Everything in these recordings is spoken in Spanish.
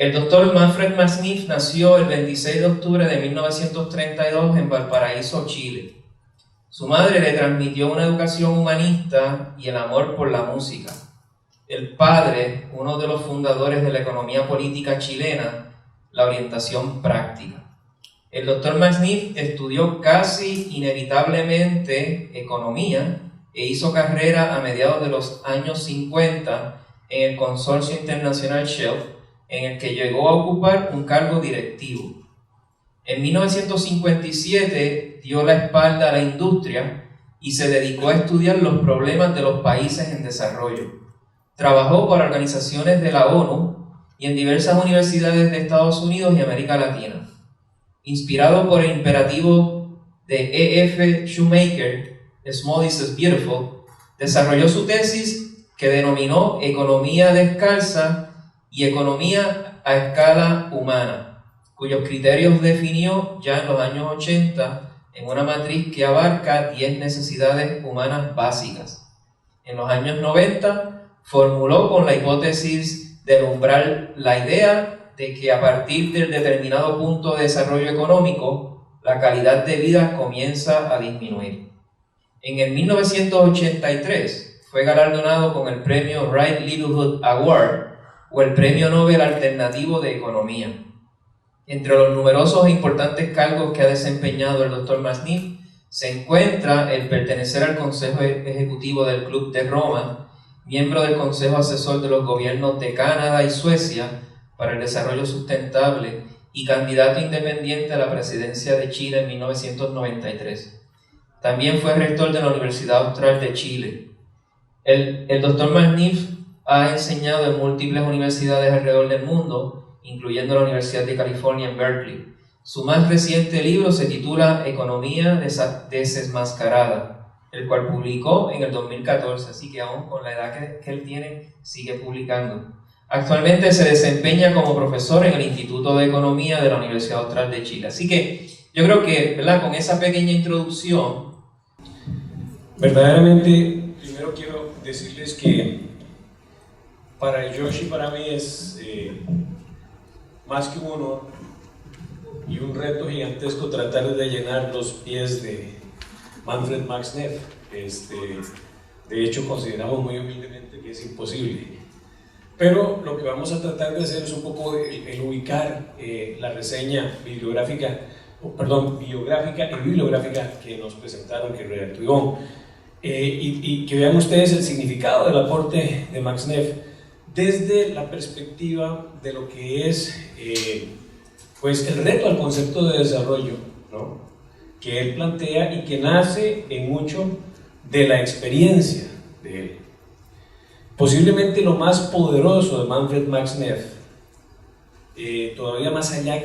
El doctor Manfred Max Neff nació el 26 de octubre de 1932 en Valparaíso, Chile. Su madre le transmitió una educación humanista y el amor por la música. El padre, uno de los fundadores de la economía política chilena, la orientación práctica. El doctor Max Neff estudió casi inevitablemente economía e hizo carrera a mediados de los años 50 en el Consorcio Internacional Shell, en el que llegó a ocupar un cargo directivo. En 1957 dio la espalda a la industria y se dedicó a estudiar los problemas de los países en desarrollo. Trabajó para organizaciones de la ONU y en diversas universidades de Estados Unidos y América Latina. Inspirado por el imperativo de E.F. Shoemaker, Small is Beautiful, desarrolló su tesis que denominó Economía Descalza y Economía a Escala Humana, cuyos criterios definió ya en los años 80 en una matriz que abarca 10 necesidades humanas básicas. En los años 90 formuló con la hipótesis del umbral la idea de que a partir del determinado punto de desarrollo económico, la calidad de vida comienza a disminuir. En el 1983 fue galardonado con el premio Right Livelihood Award o el Premio Nobel Alternativo de Economía. Entre los numerosos e importantes cargos que ha desempeñado el Dr. Max Neff se encuentra el pertenecer al Consejo Ejecutivo del Club de Roma, miembro del Consejo Asesor de los Gobiernos de Canadá y Suecia para el Desarrollo Sustentable y candidato independiente a la presidencia de Chile en 1993. También fue rector de la Universidad Austral de Chile. El Dr. Max Neff ha enseñado en múltiples universidades alrededor del mundo, incluyendo la Universidad de California en Berkeley. Su más reciente libro se titula Economía Desenmascarada, el cual publicó en el 2014, así que aún con la edad que él tiene, sigue publicando. Actualmente se desempeña como profesor en el Instituto de Economía de la Universidad Austral de Chile. Así que yo creo que, ¿verdad?, con esa pequeña introducción... Verdaderamente, primero quiero decirles que para Josh y para mí es más que un honor y un reto gigantesco tratar de llenar los pies de Manfred Max Neff. De hecho, consideramos muy humildemente que es imposible. Pero lo que vamos a tratar de hacer es un poco el ubicar la reseña bibliográfica y bibliográfica que nos presentaron, que redactó Ivonne, y que vean ustedes el significado del aporte de Max Neff desde la perspectiva de lo que es pues el reto al concepto de desarrollo, ¿no?, que él plantea y que nace en mucho de la experiencia de él. Posiblemente lo más poderoso de Manfred Max Neff, todavía más allá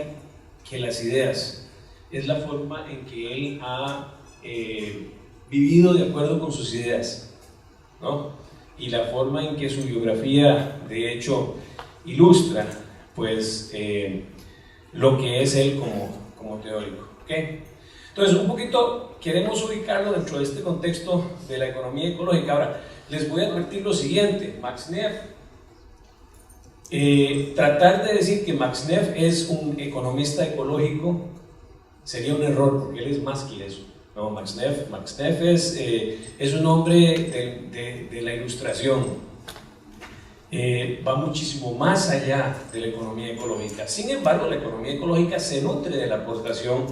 que las ideas, es la forma en que él ha vivido de acuerdo con sus ideas, ¿no?, y la forma en que su biografía de hecho ilustra pues lo que es él como teórico, ¿okay? Entonces un poquito queremos ubicarlo dentro de este contexto de la economía ecológica. Ahora les voy a advertir lo siguiente: Max Neff, tratar de decir que Max Neff es un economista ecológico sería un error, porque él es más que eso. No, Max Neff es un hombre de la ilustración, va muchísimo más allá de la economía ecológica. Sin embargo, la economía ecológica se nutre de la aportación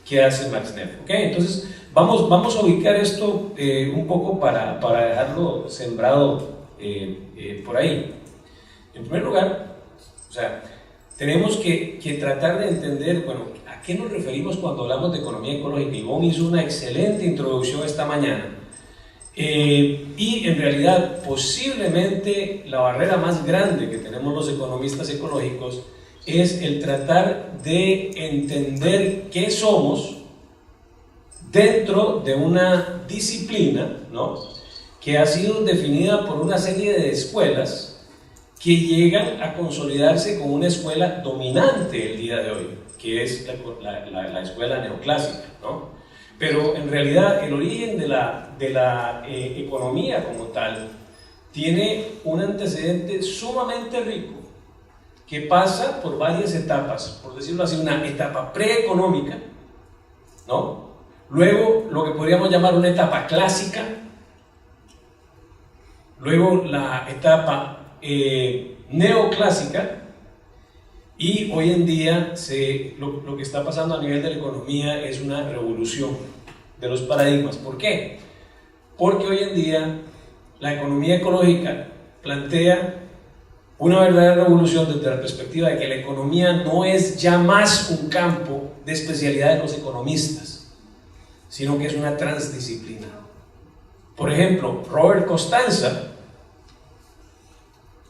que hace Max Neff, ¿okay? Entonces vamos a ubicar esto un poco para dejarlo sembrado por ahí. En primer lugar, o sea, tenemos que tratar de entender, bueno, ¿a qué nos referimos cuando hablamos de economía ecológica? Ivonne hizo una excelente introducción esta mañana. Y en realidad, posiblemente la barrera más grande que tenemos los economistas ecológicos es el tratar de entender qué somos dentro de una disciplina, ¿no?, que ha sido definida por una serie de escuelas que llegan a consolidarse como una escuela dominante el día de hoy, que es la escuela neoclásica, ¿no? Pero en realidad el origen de la economía como tal tiene un antecedente sumamente rico, que pasa por varias etapas, por decirlo así, una etapa preeconómica, ¿no? Luego lo que podríamos llamar una etapa clásica, luego la etapa neoclásica, y hoy en día lo que está pasando a nivel de la economía es una revolución de los paradigmas. ¿Por qué? Porque hoy en día la economía ecológica plantea una verdadera revolución desde la perspectiva de que la economía no es ya más un campo de especialidad de los economistas, sino que es una transdisciplina. Por ejemplo, Robert Costanza,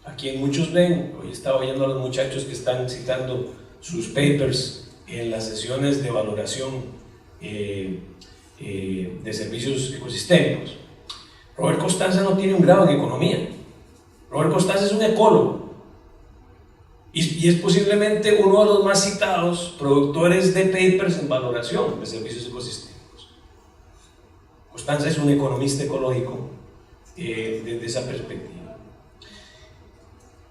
a quien muchos ven, hoy estaba oyendo a los muchachos que están citando sus papers en las sesiones de valoración de servicios ecosistémicos. Robert Costanza no tiene un grado en economía. Robert Costanza es un ecólogo y es posiblemente uno de los más citados productores de papers en valoración de servicios ecosistémicos. Costanza es un economista ecológico desde esa perspectiva.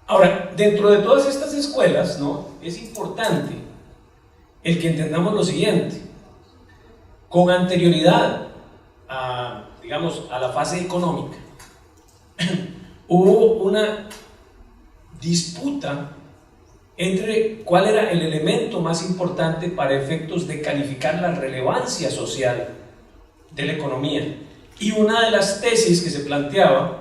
Ahora, dentro de todas estas escuelas, ¿no?, es importante el que entendamos lo siguiente. Con anterioridad a, digamos, a la fase económica, hubo una disputa entre cuál era el elemento más importante para efectos de calificar la relevancia social de la economía. Y una de las tesis que se planteaba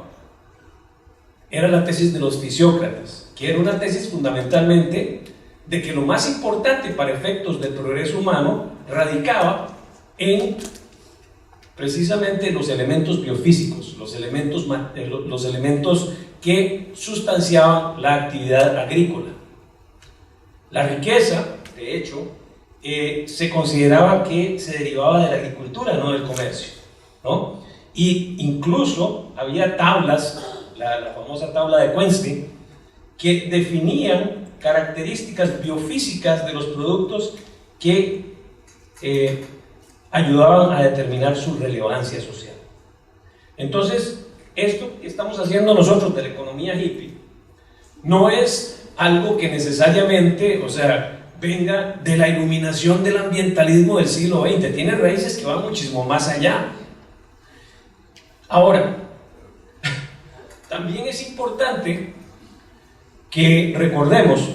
era la tesis de los fisiócratas, que era una tesis fundamentalmente de que lo más importante para efectos del progreso humano radicaba en precisamente los elementos biofísicos, los elementos que sustanciaban la actividad agrícola. La riqueza, de hecho, se consideraba que se derivaba de la agricultura, no del comercio, ¿no? Y incluso había tablas, la famosa tabla de Quenstein, que definían características biofísicas de los productos que ayudaban a determinar su relevancia social. Entonces, esto que estamos haciendo nosotros de la economía hippie no es algo que necesariamente, o sea, venga de la iluminación del ambientalismo del siglo XX, tiene raíces que van muchísimo más allá. Ahora, también es importante que recordemos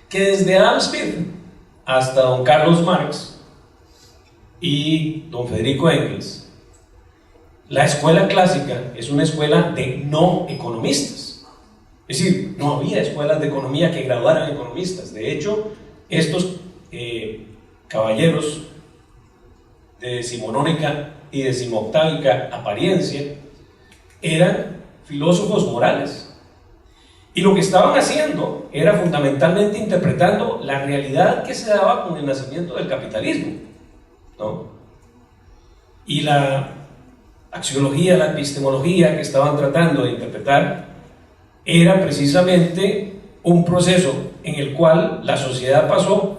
que desde Adam Smith hasta don Carlos Marx y don Federico Engels, la escuela clásica es una escuela de no economistas. Es decir, no había escuelas de economía que graduaran economistas. De hecho, estos caballeros de decimonónica y decimoctávica apariencia eran filósofos morales. Y lo que estaban haciendo era fundamentalmente interpretando la realidad que se daba con el nacimiento del capitalismo, ¿no? Y la axiología, la epistemología que estaban tratando de interpretar era precisamente un proceso en el cual la sociedad pasó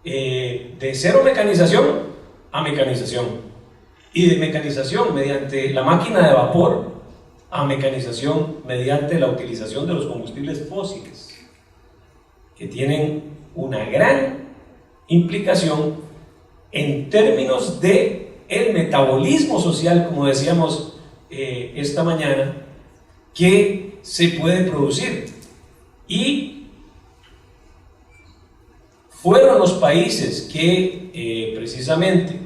de cero mecanización a mecanización, y de mecanización mediante la máquina de vapor a mecanización mediante la utilización de los combustibles fósiles, que tienen una gran implicación en términos de el metabolismo social, como decíamos esta mañana, que se puede producir. Y fueron los países que precisamente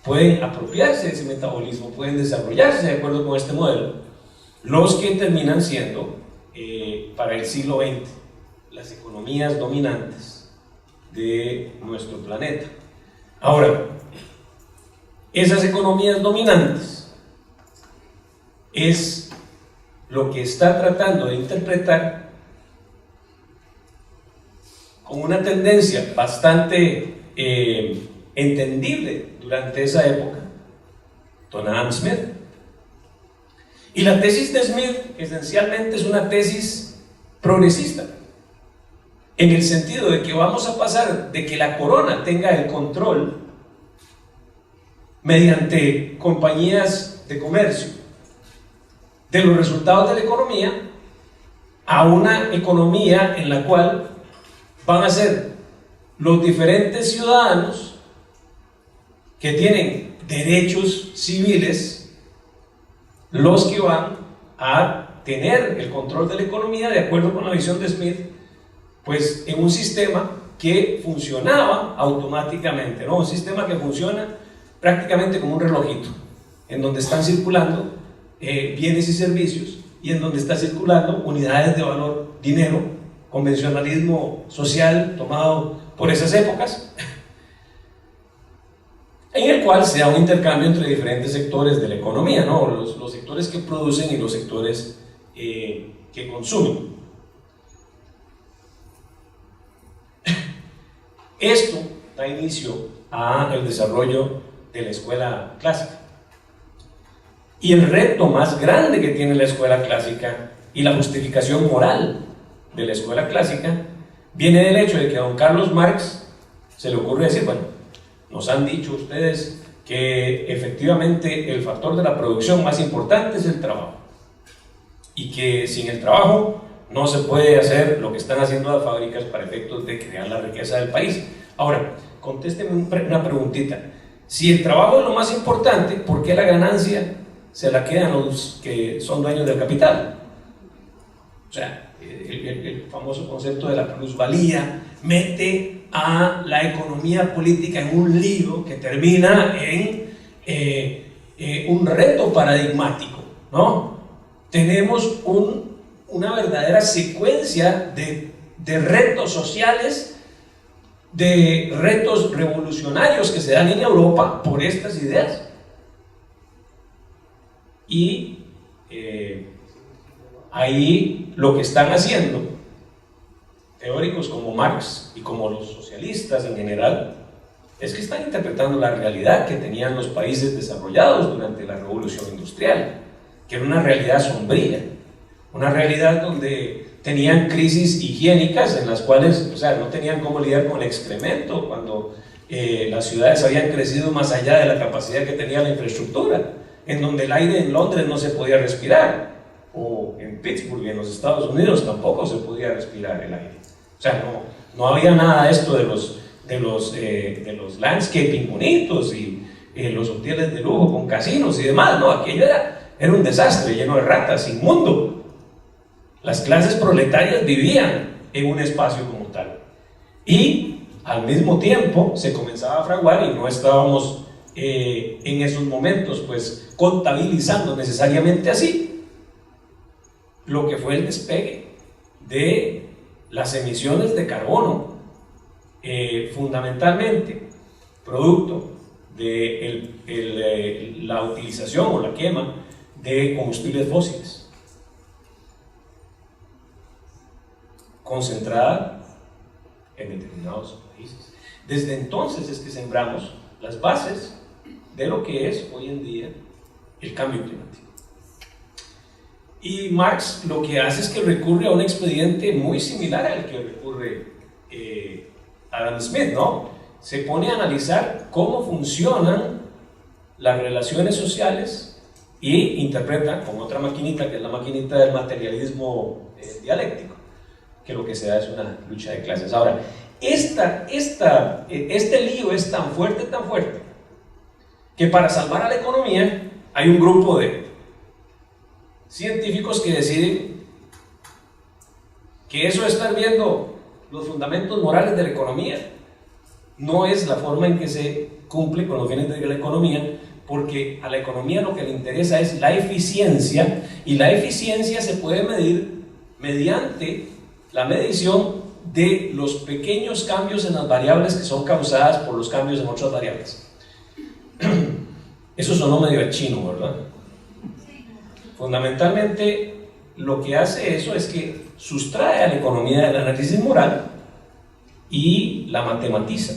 pueden apropiarse de ese metabolismo, pueden desarrollarse de acuerdo con este modelo, los que terminan siendo para el siglo XX las economías dominantes de nuestro planeta. Ahora, esas economías dominantes es lo que está tratando de interpretar con una tendencia bastante entendible durante esa época, don Adam Smith. Y la tesis de Smith esencialmente es una tesis progresista, en el sentido de que vamos a pasar de que la corona tenga el control mediante compañías de comercio de los resultados de la economía, a una economía en la cual van a ser los diferentes ciudadanos que tienen derechos civiles los que van a tener el control de la economía de acuerdo con la visión de Smith, pues en un sistema que funcionaba automáticamente, ¿no? Un sistema que funciona prácticamente como un relojito, en donde están circulando bienes y servicios, y en donde está circulando unidades de valor, dinero, convencionalismo social tomado por esas épocas, en el cual se da un intercambio entre diferentes sectores de la economía, ¿no? Los sectores que producen y los sectores que consumen. Esto da inicio al desarrollo de la escuela clásica. Y el reto más grande que tiene la escuela clásica y la justificación moral de la escuela clásica viene del hecho de que a don Carlos Marx se le ocurre decir, bueno, nos han dicho ustedes que efectivamente el factor de la producción más importante es el trabajo, y que sin el trabajo no se puede hacer lo que están haciendo las fábricas para efectos de crear la riqueza del país. Ahora, contésteme una preguntita. Si el trabajo es lo más importante, ¿por qué la ganancia se la quedan los que son dueños del capital? O sea, el famoso concepto de la plusvalía mete a la economía política en un lío que termina en un reto paradigmático, ¿no? Tenemos una verdadera secuencia de retos sociales, de retos revolucionarios que se dan en Europa por estas ideas. Y ahí lo que están haciendo teóricos como Marx y como los socialistas en general es que están interpretando la realidad que tenían los países desarrollados durante la revolución industrial, que era una realidad sombría, una realidad donde tenían crisis higiénicas en las cuales, o sea, no tenían cómo lidiar con el excremento cuando las ciudades habían crecido más allá de la capacidad que tenía la infraestructura, en donde el aire en Londres no se podía respirar, o en Pittsburgh y en los Estados Unidos tampoco se podía respirar el aire. O sea, no había nada de esto de los landscaping bonitos y los hoteles de lujo con casinos y demás, no, aquello era un desastre lleno de ratas, inmundo. Las clases proletarias vivían en un espacio como tal. Y al mismo tiempo se comenzaba a fraguar, y no estábamos en esos momentos pues contabilizando necesariamente así lo que fue el despegue de las emisiones de carbono, fundamentalmente producto de la utilización o la quema de combustibles fósiles, concentrada en determinados países. Desde entonces es que sembramos las bases de lo que es hoy en día el cambio climático. Y Marx lo que hace es que recurre a un expediente muy similar al que recurre Adam Smith, ¿no? Se pone a analizar cómo funcionan las relaciones sociales y interpreta con otra maquinita, que es la maquinita del materialismo dialéctico, que lo que se da es una lucha de clases. Ahora, este lío es tan fuerte, que para salvar a la economía hay un grupo de científicos que deciden que eso de estar viendo los fundamentos morales de la economía no es la forma en que se cumple con los fines de la economía, porque a la economía lo que le interesa es la eficiencia, y la eficiencia se puede medir mediante la medición de los pequeños cambios en las variables que son causadas por los cambios en otras variables. Eso sonó medio a chino, ¿verdad? Fundamentalmente lo que hace eso es que sustrae a la economía del análisis moral y la matematiza.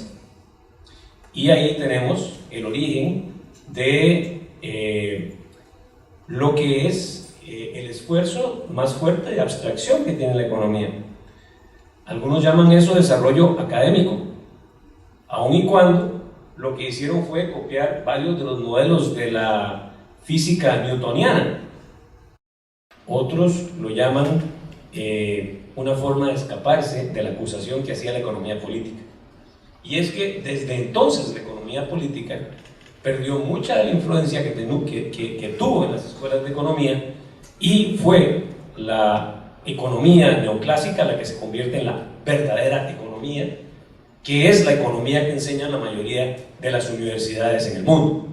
Y ahí tenemos el origen de lo que es el esfuerzo más fuerte de abstracción que tiene la economía. Algunos llaman eso desarrollo académico, aun y cuando lo que hicieron fue copiar varios de los modelos de la física newtoniana. Otros lo llaman una forma de escaparse de la acusación que hacía la economía política. Y es que desde entonces la economía política perdió mucha de la influencia que tuvo en las escuelas de economía, y fue la economía neoclásica la que se convierte en la verdadera economía, que es la economía que enseñan la mayoría de las universidades en el mundo.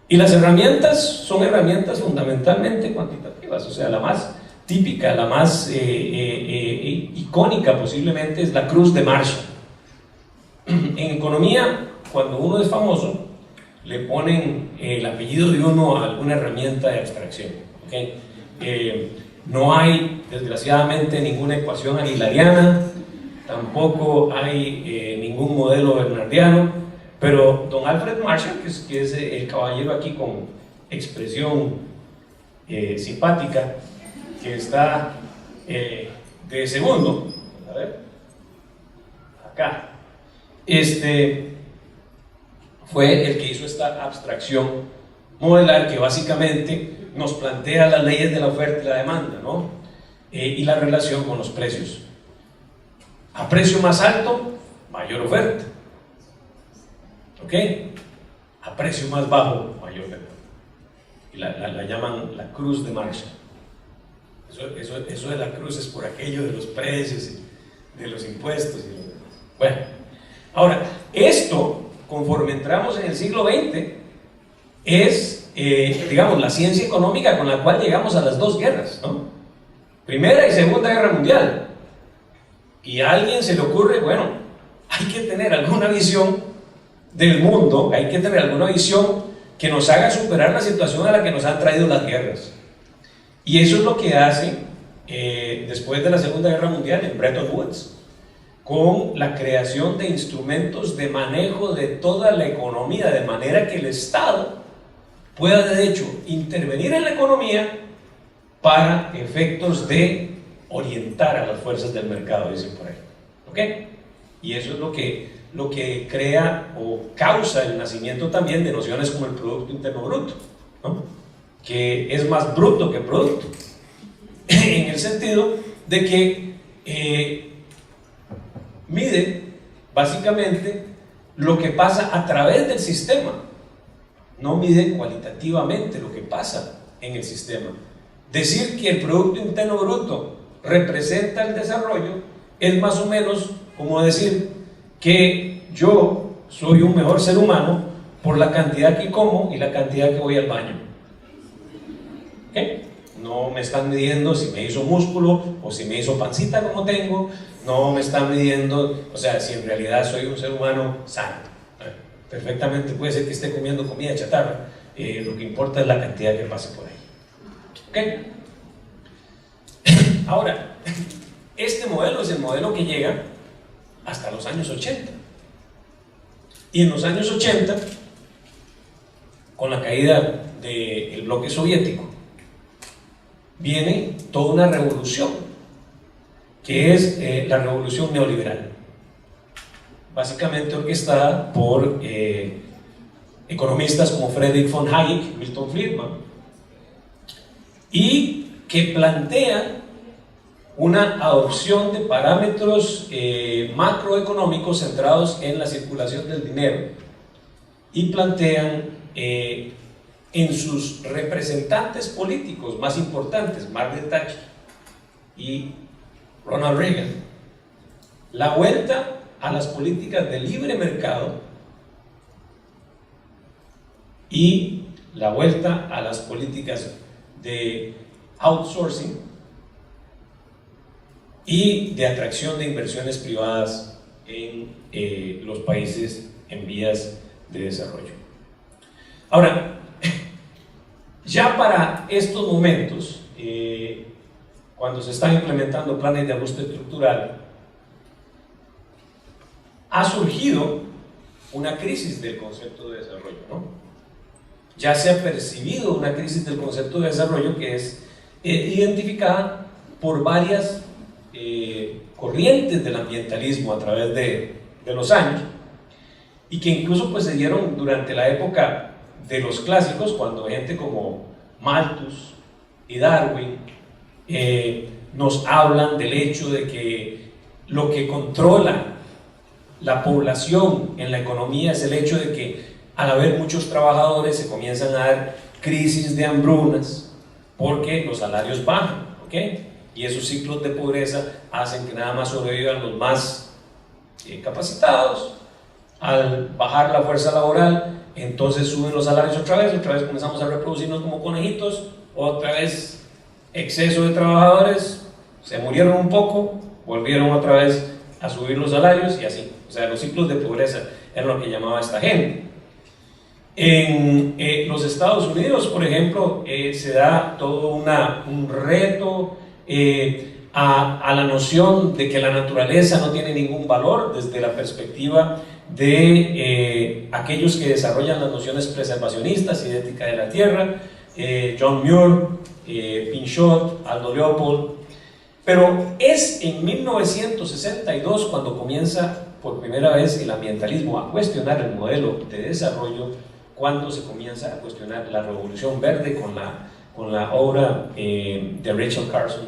Y las herramientas son herramientas fundamentalmente cuantitativas, o sea, la más típica, la más icónica posiblemente es la cruz de Marshall. En economía, cuando uno es famoso, le ponen el apellido de uno a alguna herramienta de abstracción, ¿okay? No hay, desgraciadamente, ninguna ecuación aguilariana, tampoco hay ningún modelo bernardiano, pero don Alfred Marshall, que es el caballero aquí con expresión simpática, que está de segundo, a ver, acá, fue el que hizo esta abstracción modelar que básicamente nos plantea las leyes de la oferta y la demanda, ¿no? Y la relación con los precios. A precio más alto, mayor oferta. ¿Ok? A precio más bajo, mayor oferta. Y la llaman la cruz de Marshall. Eso de la cruz es por aquello de los precios y de los impuestos. Bueno, ahora, esto, conforme entramos en el siglo XX, es, digamos, la ciencia económica con la cual llegamos a las dos guerras, ¿no? Primera y Segunda Guerra Mundial. Y a alguien se le ocurre, bueno, hay que tener alguna visión del mundo, hay que tener alguna visión que nos haga superar la situación a la que nos han traído las guerras. Y eso es lo que hace, después de la Segunda Guerra Mundial, en Bretton Woods, con la creación de instrumentos de manejo de toda la economía, de manera que el Estado pueda, de hecho, intervenir en la economía para efectos de orientar a las fuerzas del mercado, dicen por ahí. ¿Ok? Y eso es lo que crea o causa el nacimiento también de nociones como el Producto Interno Bruto, ¿no? Que es más bruto que producto, en el sentido de que mide básicamente lo que pasa a través del sistema, no mide cualitativamente lo que pasa en el sistema. Decir que el Producto Interno Bruto representa el desarrollo es más o menos como decir que yo soy un mejor ser humano por la cantidad que como y la cantidad que voy al baño. ¿Okay? No me están midiendo si me hizo músculo o si me hizo pancita como tengo, no me están midiendo, o sea, si en realidad soy un ser humano sano. Perfectamente puede ser que esté comiendo comida chatarra, lo que importa es la cantidad que pase por ahí. ¿Ok? Ahora, este modelo es el modelo que llega hasta los años 80. Y en los años 80, con la caída del bloque soviético, viene toda una revolución, que es la revolución neoliberal, básicamente orquestada por economistas como Friedrich von Hayek, Milton Friedman, y que plantea una adopción de parámetros macroeconómicos centrados en la circulación del dinero, y plantean en sus representantes políticos más importantes, Margaret Thatcher y Ronald Reagan, la vuelta a las políticas de libre mercado y la vuelta a las políticas de outsourcing y de atracción de inversiones privadas en los países en vías de desarrollo. Ahora, ya para estos momentos, cuando se están implementando planes de ajuste estructural, ha surgido una crisis del concepto de desarrollo, ¿no? Ya se ha percibido una crisis del concepto de desarrollo que es identificada por varias corrientes del ambientalismo a través de los años, y que incluso pues se dieron durante la época de los clásicos, cuando gente como Malthus y Darwin nos hablan del hecho de que lo que controla la población en la economía es el hecho de que al haber muchos trabajadores se comienzan a dar crisis de hambrunas porque los salarios bajan, ¿ok? Y esos ciclos de pobreza hacen que nada más sobrevivan los más capacitados. Al bajar la fuerza laboral, entonces suben los salarios otra vez comenzamos a reproducirnos como conejitos, otra vez exceso de trabajadores, se murieron un poco, volvieron otra vez a subir los salarios y así. O sea, los ciclos de pobreza es lo que llamaba esta gente. En los Estados Unidos, por ejemplo, se da todo un reto a la noción de que la naturaleza no tiene ningún valor desde la perspectiva de aquellos que desarrollan las nociones preservacionistas y de ética de la tierra, John Muir, Pinchot, Aldo Leopold. Pero es en 1962 cuando comienza por primera vez el ambientalismo a cuestionar el modelo de desarrollo, cuando se comienza a cuestionar la revolución verde con la obra de Rachel Carson,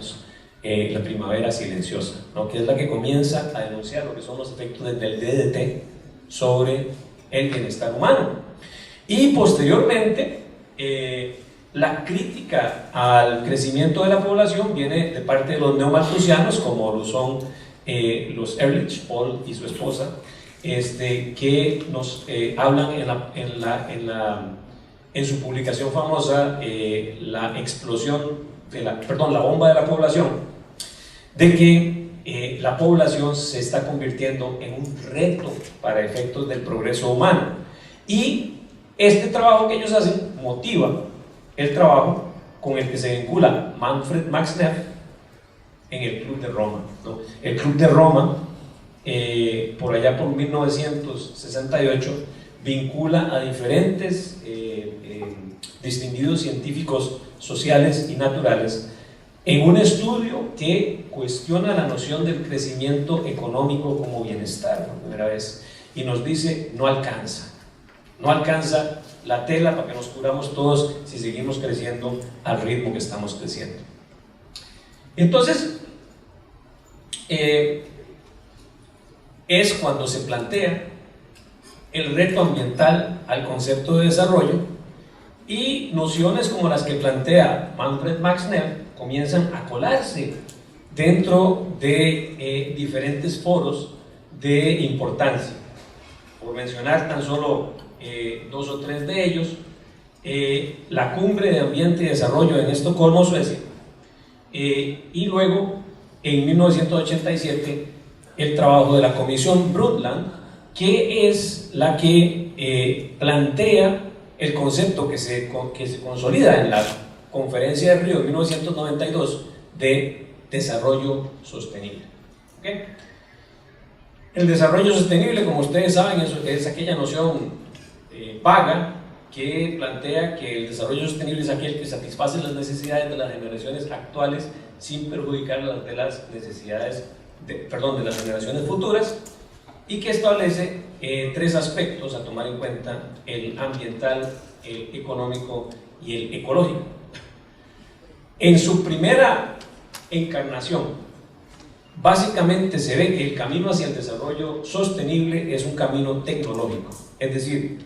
La primavera silenciosa, ¿no? Que es la que comienza a denunciar lo que son los efectos del DDT sobre el bienestar humano. Y posteriormente, la crítica al crecimiento de la población viene de parte de los neomalthusianos, como lo son los Ehrlich, Paul y su esposa, que nos hablan en su publicación famosa, la explosión, la bomba de la población, de que la población se está convirtiendo en un reto para efectos del progreso humano. Y este trabajo que ellos hacen motiva el trabajo con el que se vincula Manfred Max Neff en el Club de Roma, ¿no? El Club de Roma, por allá por 1968, vincula a diferentes distinguidos científicos sociales y naturales en un estudio que cuestiona la noción del crecimiento económico como bienestar por primera vez, y nos dice: no alcanza la tela para que nos curamos todos si seguimos creciendo al ritmo que estamos creciendo. Entonces, es cuando se plantea el reto ambiental al concepto de desarrollo, y nociones como las que plantea Manfred Max Neff comienzan a colarse dentro de diferentes foros de importancia. Por mencionar tan solo dos o tres de ellos, la Cumbre de Ambiente y Desarrollo en Estocolmo, Suecia, y luego en 1987 el trabajo de la Comisión Brundtland, que es la que plantea el concepto que se consolida en la Conferencia de Río de 1992 de desarrollo sostenible. ¿Okay? El desarrollo sostenible, como ustedes saben, es aquella noción vaga que plantea que el desarrollo sostenible es aquel que satisface las necesidades de las generaciones actuales sin perjudicar las de las necesidades de las generaciones futuras, y que establece tres aspectos a tomar en cuenta: el ambiental, el económico y el ecológico. En su primera encarnación, básicamente se ve que el camino hacia el desarrollo sostenible es un camino tecnológico, es decir,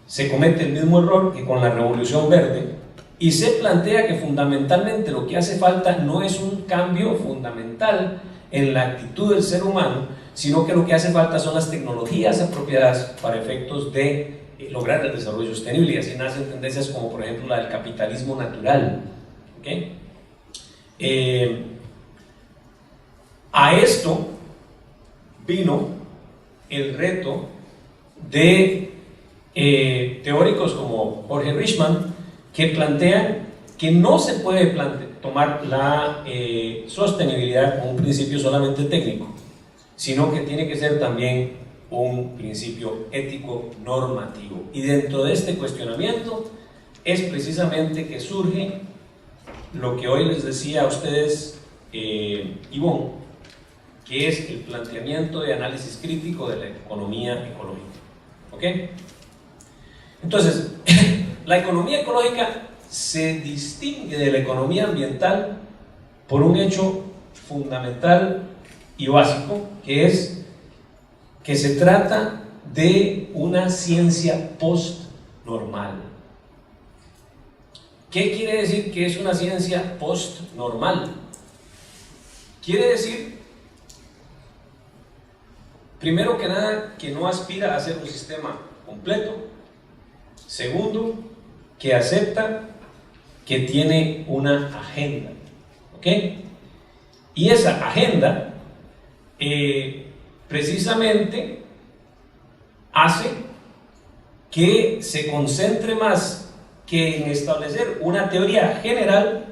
se comete el mismo error que con la revolución verde, y se plantea que fundamentalmente lo que hace falta no es un cambio fundamental en la actitud del ser humano, sino que lo que hace falta son las tecnologías apropiadas para efectos de lograr el desarrollo sostenible. Y así nacen tendencias como, por ejemplo, la del capitalismo natural. ¿Okay? A esto vino el reto de teóricos como Jorge Richman, que plantean que no se puede tomar la sostenibilidad como un principio solamente técnico, sino que tiene que ser también un principio ético normativo. Y dentro de este cuestionamiento es precisamente que surge lo que hoy les decía a ustedes Ivonne, que es el planteamiento de análisis crítico de la economía ecológica. ¿Ok? Entonces, la economía ecológica se distingue de la economía ambiental por un hecho fundamental y básico, que es que se trata de una ciencia post-normal. ¿Qué quiere decir que es una ciencia post-normal? Quiere decir, primero que nada, que no aspira a ser un sistema completo. Segundo, que acepta que tiene una agenda. ¿Ok? Y esa agenda precisamente hace que se concentre más que en establecer una teoría general,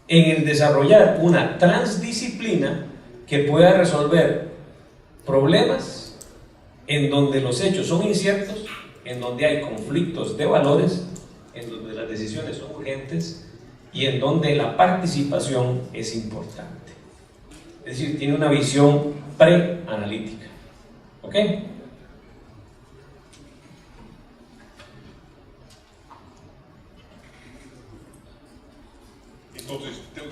en el desarrollar una transdisciplina que pueda resolver problemas en donde los hechos son inciertos, en donde hay conflictos de valores, en donde las decisiones son urgentes y en donde la participación es importante. Es decir, tiene una visión preanalítica. ¿Ok? Entonces, tengo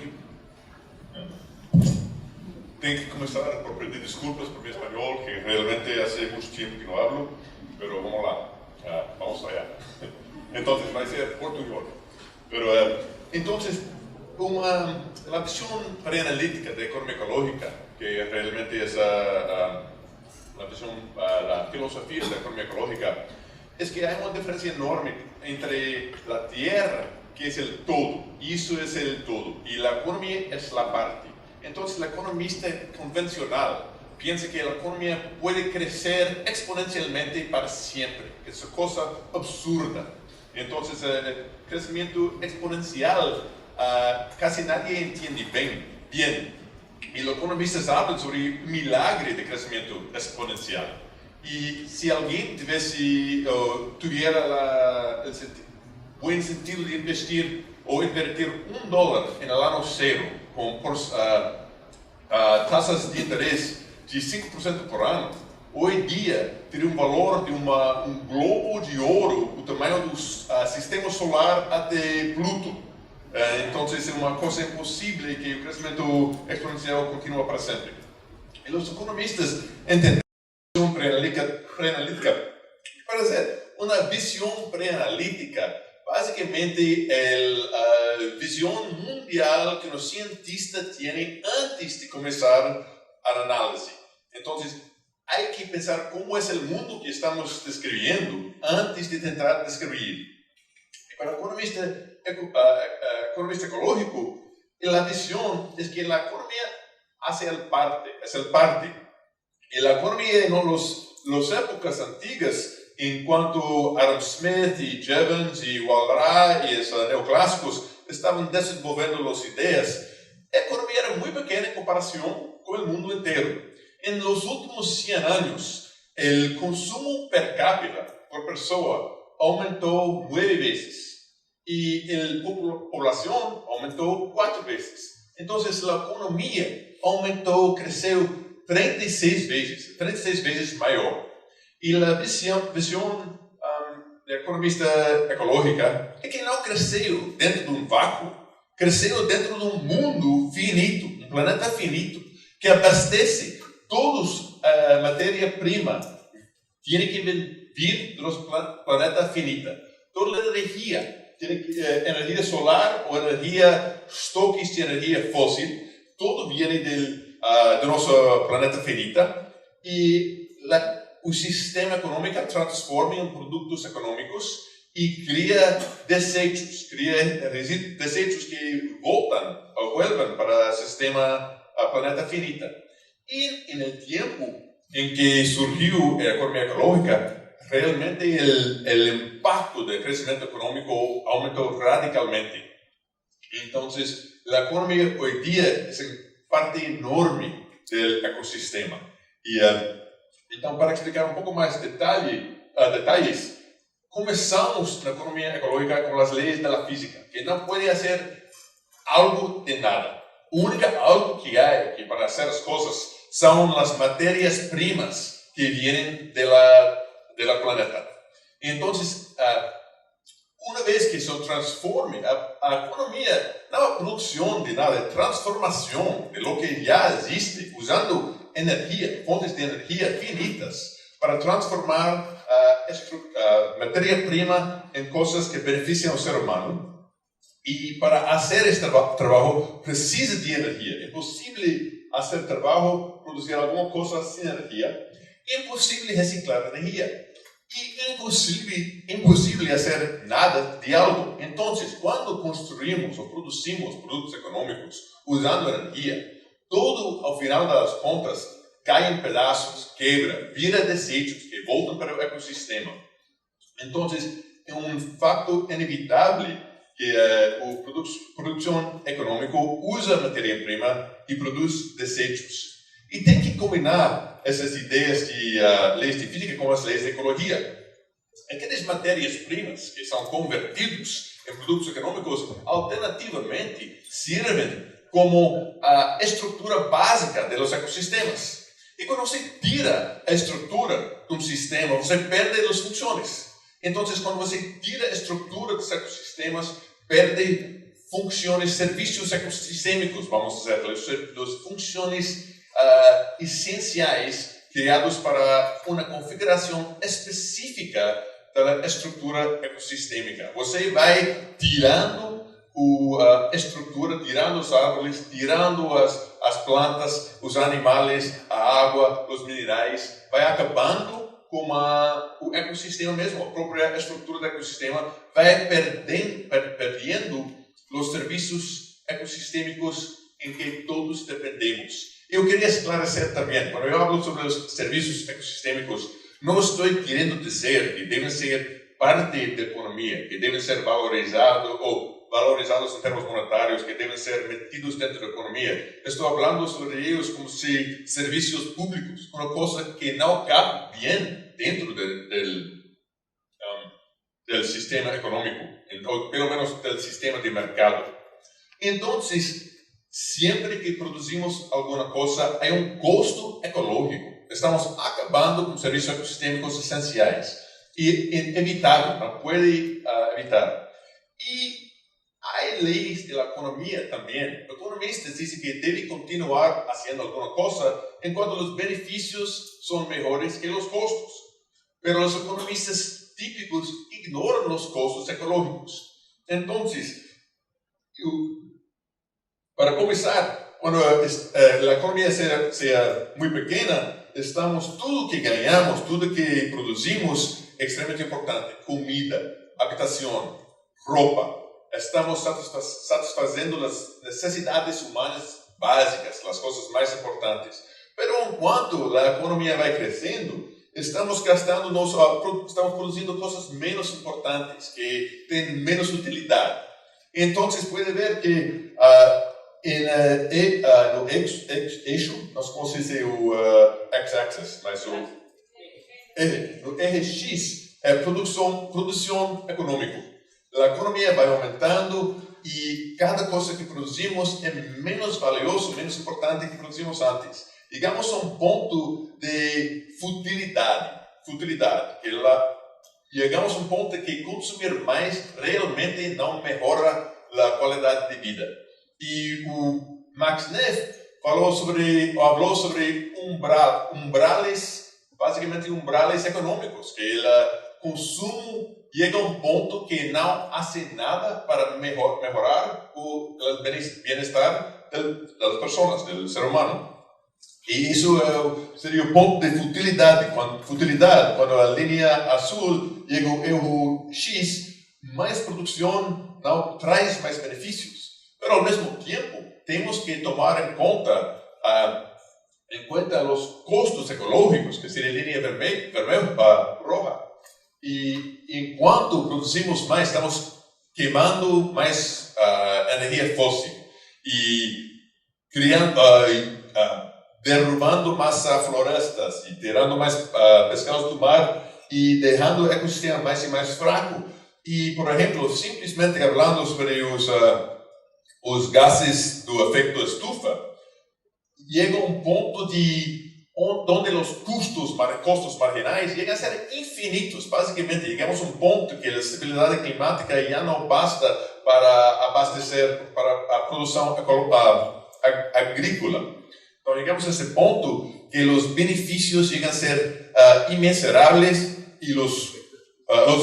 que comenzar por pedir disculpas por mi español, que realmente hace mucho tiempo que no hablo, pero vamos lá, vamos allá. Entonces, va a ser portugués. Pero, entonces, la visión preanalítica de economía ecológica, que realmente es la visión, la filosofía de la economía ecológica, es que hay una diferencia enorme entre la tierra, que es el todo, y eso es el todo, y la economía es la parte. Entonces, el economista convencional piensa que la economía puede crecer exponencialmente para siempre, que es una cosa absurda. Entonces, el crecimiento exponencial casi nadie entiende bien. Y los economistas hablan sobre el milagro de crecimiento exponencial. Y si alguien tuviera el buen sentido de investir o invertir $1 en el año cero por tasas de interés de 5% por año, hoy día tiene un valor de un globo de oro, el tamaño del sistema solar de Pluto. Entonces es una cosa imposible que el crecimiento exponencial continúe para siempre. Y los economistas entienden preanalítica para hacer una visión preanalítica. Básicamente, la visión mundial que los cientistas tienen antes de comenzar el análisis. Entonces, hay que pensar cómo es el mundo que estamos describiendo antes de intentar describir. Para el economista ecológico, la visión es que la economía es el parte. Y la economía en las épocas antiguas, en cuanto Adam Smith y Jevons y Walras y los neoclásicos estaban desenvolviendo las ideas, la economía era muy pequeña en comparación con el mundo entero. En los últimos 100 años, el consumo per cápita por persona aumentó 9 veces y la población aumentó 4 veces. Entonces, la economía creció 36 veces mayor. Y la visión de economista ecológica es que no creció dentro de un vácuo, creció dentro de un mundo finito, un planeta finito, que abastece todos materia prima, tiene que venir de los planetas finitos. Toda la energía, energía solar o energía, estoques de energía fósil, todo viene de nuestro planeta finito y el sistema económico transforma en productos económicos y crea desechos que vuelven para el sistema planeta finito. Y en el tiempo en que surgió la economía ecológica, realmente el impacto del crecimiento económico aumentó radicalmente. Entonces, la economía hoy día es una parte enorme del ecosistema. Y entonces, para explicar un poco más detalles, comenzamos la economía ecológica con las leyes de la física, que no puede hacer algo de nada. Algo que hay que para hacer las cosas son las materias primas que vienen de la planeta. Entonces, Uma vez que isso transforme, a economia não é produção de nada, é transformação de lo que já existe, usando energia, fontes de energia finitas, para transformar matéria-prima em coisas que beneficiam o ser humano. E para fazer este trabalho precisa de energia. É possível fazer trabalho, produzir alguma coisa sem energia. É impossível reciclar energia. E é impossível fazer nada de algo. Então, quando construímos ou produzimos produtos econômicos usando energia, todo, ao final das contas, cai em pedaços, quebra, vira desechos que voltam para o ecossistema. Então, é um fato inevitável que a produção econômica usa matéria-prima e produz desechos. E tem que combinar essas ideias de leis de física com as leis de ecologia. Aquelas matérias-primas que são convertidas em produtos econômicos, alternativamente, servem como a estrutura básica dos ecossistemas. E quando você tira a estrutura de um sistema, você perde as funções. Então, quando você tira a estrutura dos ecossistemas, perde funções, serviços ecossistêmicos, vamos dizer, as funções essenciais criados para uma configuração específica da estrutura ecossistêmica. Você vai tirando a estrutura, tirando os árvores, tirando as plantas, os animais, a água, os minerais, vai acabando com o ecossistema mesmo, a própria estrutura do ecossistema, vai perdendo os serviços ecossistêmicos em que todos dependemos. Eu queria esclarecer também, quando eu falo sobre os serviços ecossistêmicos, não estou querendo dizer que devem ser parte da economia, que devem ser valorizados em termos monetários, que devem ser metidos dentro da economia. Estou falando sobre eles como se serviços públicos, uma coisa que não cabe bem dentro do sistema econômico, ou pelo menos do sistema de mercado. Então, sempre que produzimos alguma coisa, há um custo ecológico. Estamos acabando com serviços ecossistêmicos essenciais. E é evitável, não pode evitar. E há leis da economia também. Economistas dizem que deve continuar fazendo alguma coisa enquanto os benefícios são melhores que os custos. Mas os economistas típicos ignoram os custos ecológicos. Então, para começar, quando a economia seja muito pequena, tudo que ganhamos, tudo que produzimos, é extremamente importante. Comida, habitação, roupa. Estamos satisfazendo as necessidades humanas básicas, as coisas mais importantes. Mas enquanto a economia vai crescendo, estamos produzindo coisas menos importantes, que têm menos utilidade. Então, pode ver que no eixo, nós conhecemos o x-axis, mas no RX é produção econômica. A economia vai aumentando e cada coisa que produzimos é menos valioso, menos importante que produzimos antes. Chegamos a um ponto de futilidade. Chegamos a um ponto que consumir mais realmente não melhora a qualidade de vida. E o Max Neff falou sobre umbrales, basicamente umbrales econômicos, que o consumo chega a um ponto que não faz nada para melhorar o bem-estar das pessoas, do ser humano. E isso seria o ponto de futilidade. Quando a linha azul chega ao erro X, mais produção não traz mais benefícios. Mas, ao mesmo tempo, temos que tomar em conta os custos ecológicos, que seria a linha roja. E enquanto produzimos mais, estamos queimando mais energia fóssil e derrubando mais florestas e tirando mais pescados do mar e deixando o ecossistema mais e mais fraco. E, por exemplo, simplesmente falando sobre os gases do efeito estufa, chega um ponto donde los costos marginales llegan a ser infinitos. Básicamente, llegamos a un punto que la estabilidad climática ya no basta para abastecer, para la producción agrícola. Entonces, llegamos a ese punto que los beneficios llegan a ser inmensurables y los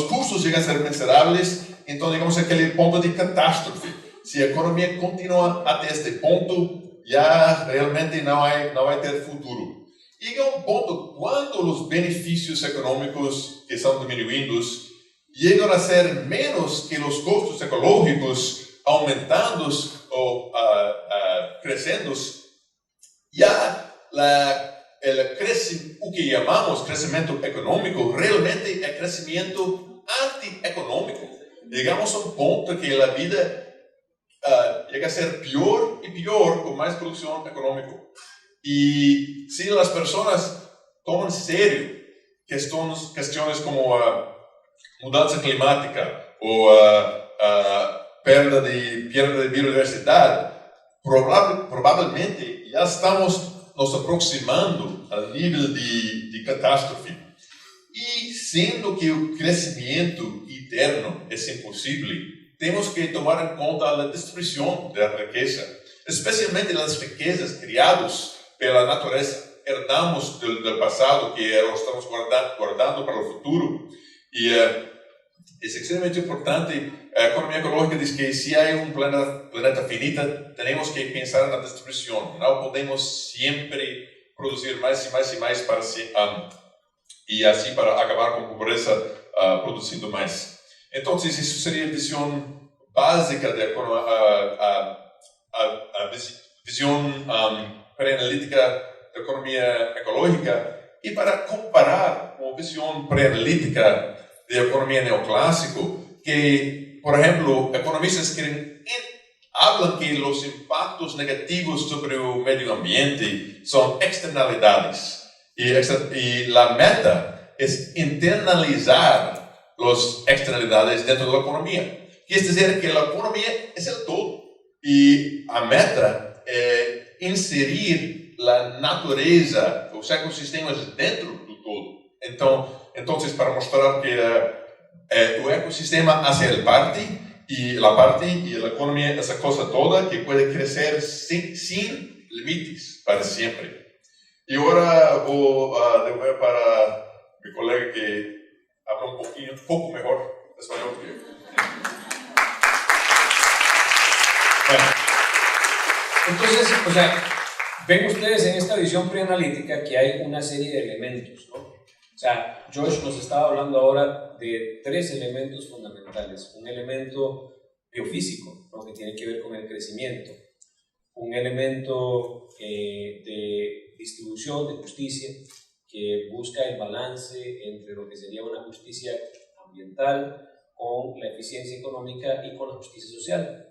costos llegan a ser mensurables. Entonces, llegamos a aquel punto de catástrofe. Si la economía continúa hasta este punto, ya realmente no hay futuro. Llega un punto cuando los beneficios económicos que están disminuyendo llegan a ser menos que los costos ecológicos aumentando o creciendo, ya o que llamamos crecimiento económico realmente es crecimiento antieconómico. Llegamos a un punto que la vida llega a ser peor y peor con más producción económica. Y si las personas toman en serio cuestiones como mudanza climática o pérdida de biodiversidad, probablemente ya estamos nos aproximando al nivel de catástrofe. Y siendo que el crecimiento eterno es imposible, tenemos que tomar en cuenta la distribución de la riqueza, especialmente las riquezas creadas por la naturaleza. Herdamos del pasado que estamos guardando para el futuro. Y es extremadamente importante. La economía ecológica dice que si hay un planeta finito, tenemos que pensar en la distribución. No podemos siempre producir más y más y más y así para acabar con pobreza produciendo más. Entonces, eso sería la visión básica de visión preanalítica de economía ecológica. Y para comparar con visión preanalítica de economía neoclásico, que, por ejemplo, economistas hablan que los impactos negativos sobre el medio ambiente son externalidades. Y la meta es internalizar las externalidades dentro de la economía. Quiere decir que la economía es el todo. Y la meta es inserir la naturaleza, los ecosistemas dentro del todo. Entonces, para mostrar que el ecosistema hace la economía es esa cosa toda que puede crecer sin límites para siempre. Y ahora voy a devolver para mi colega que habla un poco mejor español que yo. Bueno, entonces, ven ustedes en esta visión preanalítica que hay una serie de elementos, ¿no? O sea, Josh nos estaba hablando ahora de 3 elementos fundamentales. Un elemento biofísico, ¿no?, que tiene que ver con el crecimiento. Un elemento de distribución, de justicia, que busca el balance entre lo que sería una justicia ambiental con la eficiencia económica y con la justicia social.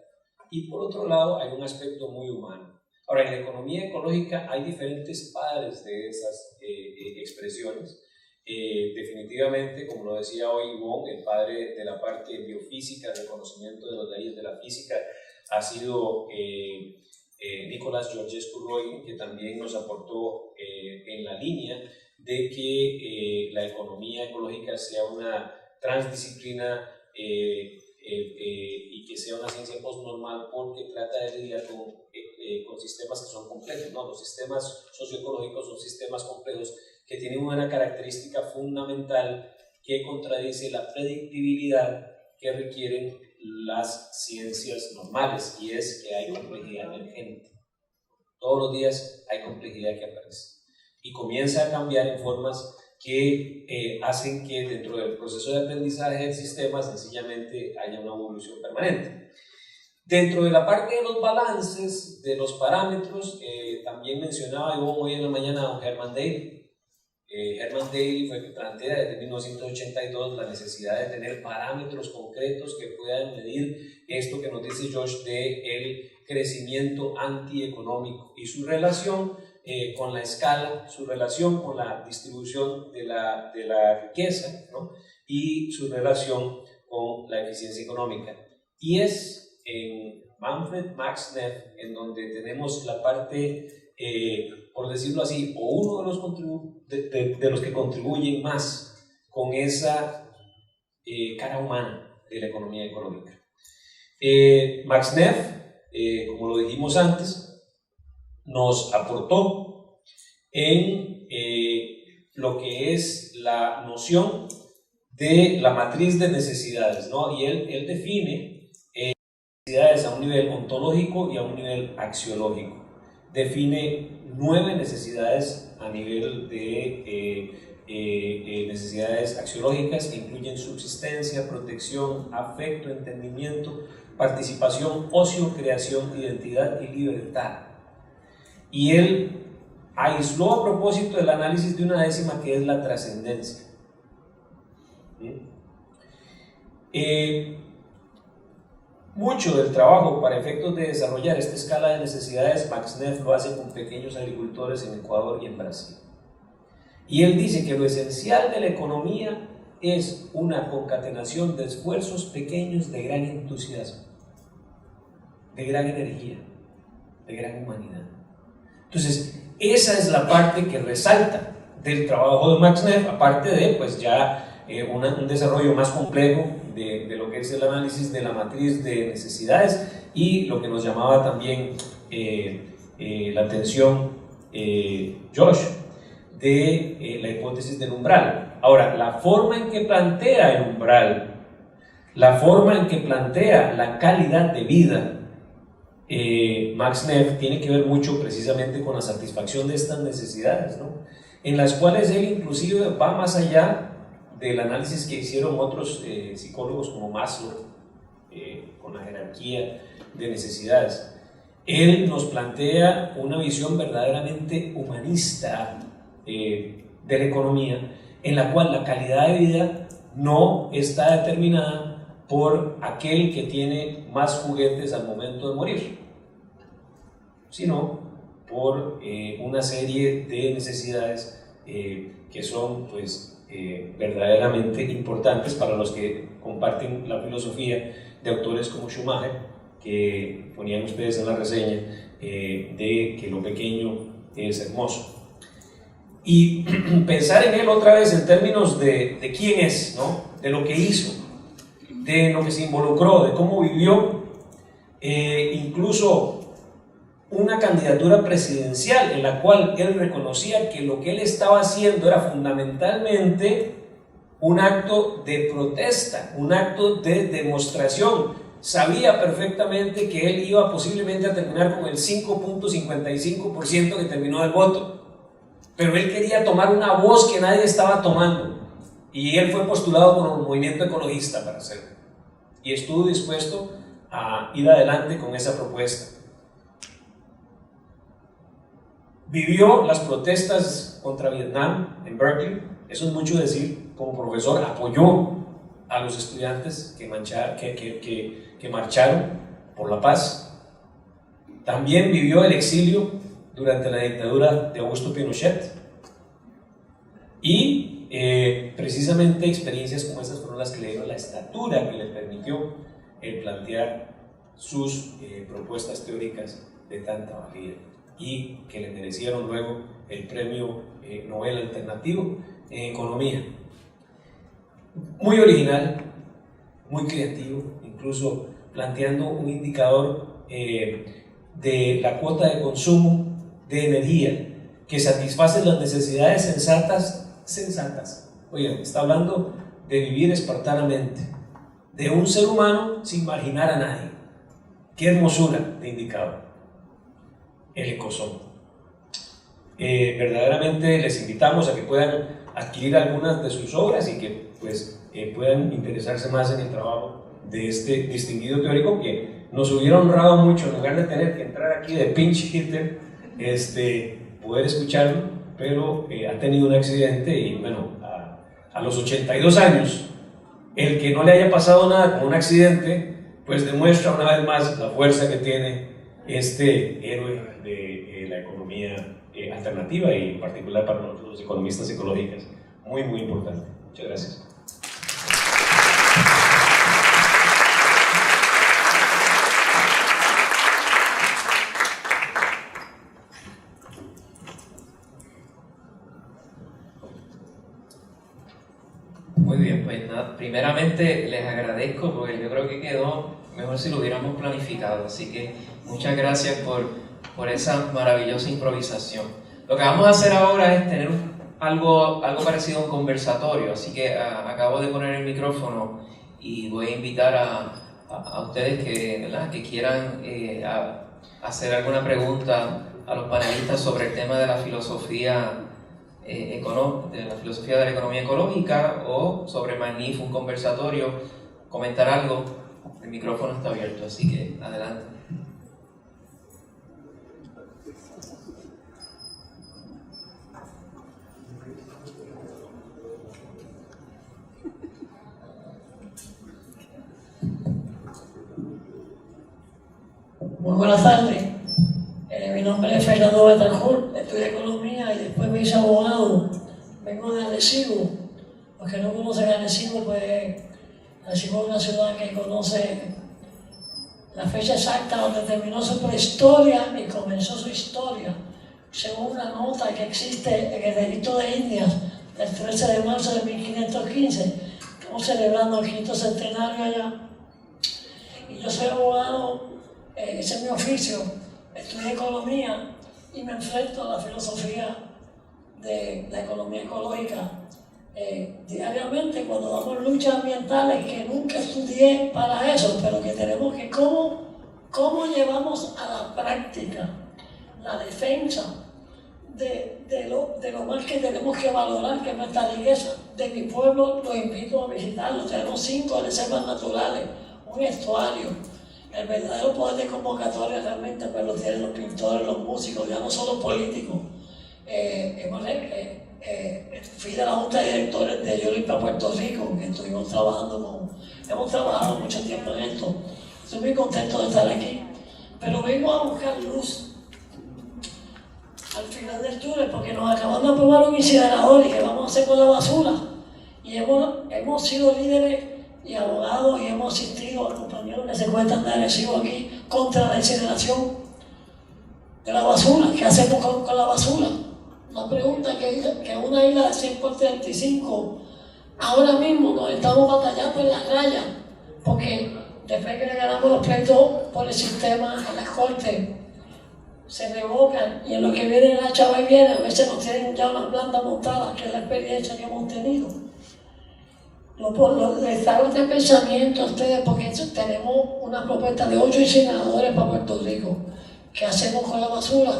Y por otro lado, hay un aspecto muy humano. Ahora, en la economía ecológica hay diferentes padres de esas expresiones. Definitivamente, como lo decía hoy Ivonne, el padre de la parte biofísica, del conocimiento de las leyes de la física, ha sido Nicolás Georgescu-Roygin, que también nos aportó en la línea de que la economía ecológica sea una transdisciplina y que sea una ciencia postnormal, porque trata de lidiar con sistemas que son complejos, ¿no? Los sistemas socioecológicos son sistemas complejos que tienen una característica fundamental que contradice la predictibilidad que requieren las ciencias normales, y es que hay complejidad emergente. Todos los días hay complejidad que aparece y comienza a cambiar en formas que hacen que dentro del proceso de aprendizaje del sistema sencillamente haya una evolución permanente. Dentro de la parte de los balances, de los parámetros, también mencionaba yo hoy en la mañana a don Herman Daly. Herman Daly fue el que plantea desde 1982 la necesidad de tener parámetros concretos que puedan medir esto que nos dice Josh de el crecimiento antieconómico y su relación con la escala, su relación con la distribución de la riqueza, ¿no?, y su relación con la eficiencia económica. Y es en Manfred Max Neff en donde tenemos la parte por decirlo así, o uno de los que contribuyen más con esa cara humana de la economía ecológica. Max Neff, como lo dijimos antes, nos aportó en lo que es la noción de la matriz de necesidades, ¿no? Y él define necesidades a un nivel ontológico y a un nivel axiológico. Define 9 necesidades a nivel de necesidades axiológicas que incluyen subsistencia, protección, afecto, entendimiento, participación, ocio, creación, identidad y libertad. Y él aisló a propósito del análisis de una décima que es la trascendencia. Mucho del trabajo para efectos de desarrollar esta escala de necesidades, Max Neff lo hace con pequeños agricultores en Ecuador y en Brasil. Y él dice que lo esencial de la economía es una concatenación de esfuerzos pequeños de gran entusiasmo, de gran energía, de gran humanidad. Entonces, esa es la parte que resalta del trabajo de Max Neff, aparte de pues ya un desarrollo más complejo de lo que es el análisis de la matriz de necesidades y lo que nos llamaba también la atención Josh, de la hipótesis del umbral. Ahora, la forma en que plantea el umbral, la forma en que plantea la calidad de vida, Max Neff tiene que ver mucho precisamente con la satisfacción de estas necesidades, ¿no? En las cuales él inclusive va más allá del análisis que hicieron otros psicólogos como Maslow, con la jerarquía de necesidades. Él nos plantea una visión verdaderamente humanista de la economía, en la cual la calidad de vida no está determinada por aquel que tiene más juguetes al momento de morir, sino por una serie de necesidades que son pues verdaderamente importantes para los que comparten la filosofía de autores como Schumacher, que ponían ustedes en la reseña, de que lo pequeño es hermoso. Y pensar en él otra vez en términos de quién es, ¿no? De lo que hizo, de lo que se involucró, de cómo vivió, incluso una candidatura presidencial en la cual él reconocía que lo que él estaba haciendo era fundamentalmente un acto de protesta, un acto de demostración. Sabía perfectamente que él iba posiblemente a terminar con el 5.55% que terminó del voto, pero él quería tomar una voz que nadie estaba tomando, y él fue postulado por un movimiento ecologista para hacerlo, y estuvo dispuesto a ir adelante con esa propuesta. Vivió las protestas contra Vietnam en Berkeley, eso es mucho decir. Como profesor apoyó a los estudiantes que marcharon por la paz. También vivió el exilio durante la dictadura de Augusto Pinochet, y precisamente experiencias como estas fueron las que le dieron la estatura que le permitió plantear sus propuestas teóricas de tanta valía, y que le merecieron luego el premio Nobel alternativo en economía. Muy original, muy creativo, incluso planteando un indicador de la cuota de consumo de energía que satisface las necesidades sensatas. Oigan, está hablando de vivir espartanamente, de un ser humano sin marginar a nadie. Qué hermosura de indicador. El Ecosón. Verdaderamente les invitamos a que puedan adquirir algunas de sus obras y que pues puedan interesarse más en el trabajo de este distinguido teórico, que nos hubiera honrado mucho, en lugar de tener que entrar aquí de pinch hitter, poder escucharlo, pero ha tenido un accidente y bueno, a los 82 años, el que no le haya pasado nada con un accidente, pues demuestra una vez más la fuerza que tiene este héroe de la economía alternativa, y en particular para nosotros los economistas ecológicos, muy muy importante. Muchas gracias. primeramente les agradezco porque yo creo que quedó mejor si lo hubiéramos planificado, así que muchas gracias por esa maravillosa improvisación. Lo que vamos a hacer ahora es tener algo parecido a un conversatorio, así que acabo de poner el micrófono y voy a invitar a ustedes que quieran hacer alguna pregunta a los panelistas sobre el tema de la filosofía de la economía ecológica o sobre McNiff, un conversatorio, comentar algo. El micrófono está abierto, así que adelante. Muy buenas tardes. Mi nombre es Fernando Betancourt, estudié economía y después me hice abogado. Vengo de Arecibo. Los que no conocen Arecibo, pues Arecibo es una ciudad que conoce la fecha exacta donde terminó su prehistoria y comenzó su historia, según una nota que existe en el Edicto de Indias del 13 de marzo de 1515. Estamos celebrando el 5º centenario allá. Y yo soy abogado, ese es mi oficio. Estudié economía y me enfrento a la filosofía de la economía ecológica diariamente cuando damos luchas ambientales que nunca estudié para eso, pero que tenemos que cómo llevamos a la práctica la defensa de lo más que tenemos que valorar, que es nuestra riqueza. De mi pueblo los invito a visitarlo. Tenemos 5 reservas naturales, un estuario. El verdadero poder de convocatoria realmente pues, lo tienen los pintores, los músicos, ya no son los políticos. Fui de la Junta de Directores de Yolipa, Puerto Rico, que estuvimos hemos trabajado mucho tiempo en esto. Estoy muy contento de estar aquí, pero vengo a buscar luz al final del túnel porque nos acaban de aprobar un incinerador y qué vamos a hacer con la basura. Y hemos sido líderes y abogados y hemos asistido a compañeros que se encuentran de Arecibo aquí contra la incineración de la basura. ¿Qué hacemos con la basura? Una pregunta que una isla de 100 por 35 ahora mismo nos estamos batallando en las rayas porque después que le ganamos los pleitos por el sistema en las cortes se revocan y en lo que viene la chava y viene a veces nos tienen ya una planta montada, que es la experiencia que hemos tenido. Les hago este pensamiento a ustedes porque tenemos una propuesta de 8 incineradores para Puerto Rico. ¿Qué hacemos con la basura?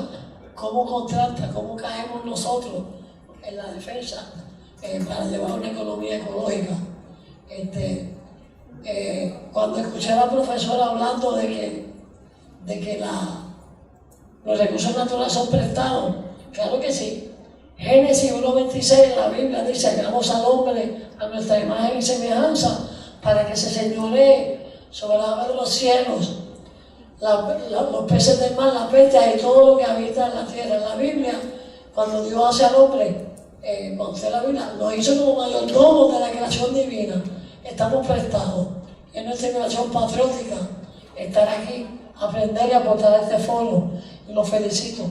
¿Cómo contrasta? ¿Cómo caemos nosotros en la defensa para llevar una economía ecológica? Cuando escuché a la profesora hablando de que los recursos naturales son prestados, claro que sí. Génesis 1:26, la Biblia dice: hagamos al hombre a nuestra imagen y semejanza para que se señoree sobre la ave de los cielos, los peces del mar, las bestias y todo lo que habita en la tierra. En la Biblia, cuando Dios hace al hombre, cuando la Biblia nos hizo como mayordomos de la creación divina. Estamos prestados. Es nuestra creación patriótica estar aquí, aprender y aportar a este foro. Y los felicito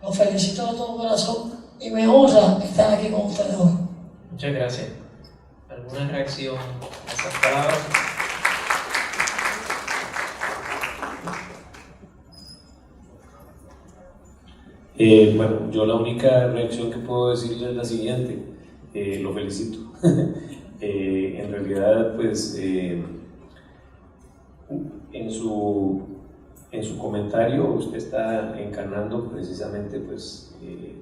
de todo corazón. Y me honra estar aquí con ustedes hoy. Muchas gracias. ¿Alguna reacción a esas palabras? Bueno, yo la única reacción que puedo decirle es la siguiente. Lo felicito. En realidad, pues, en su comentario usted está encarnando precisamente pues,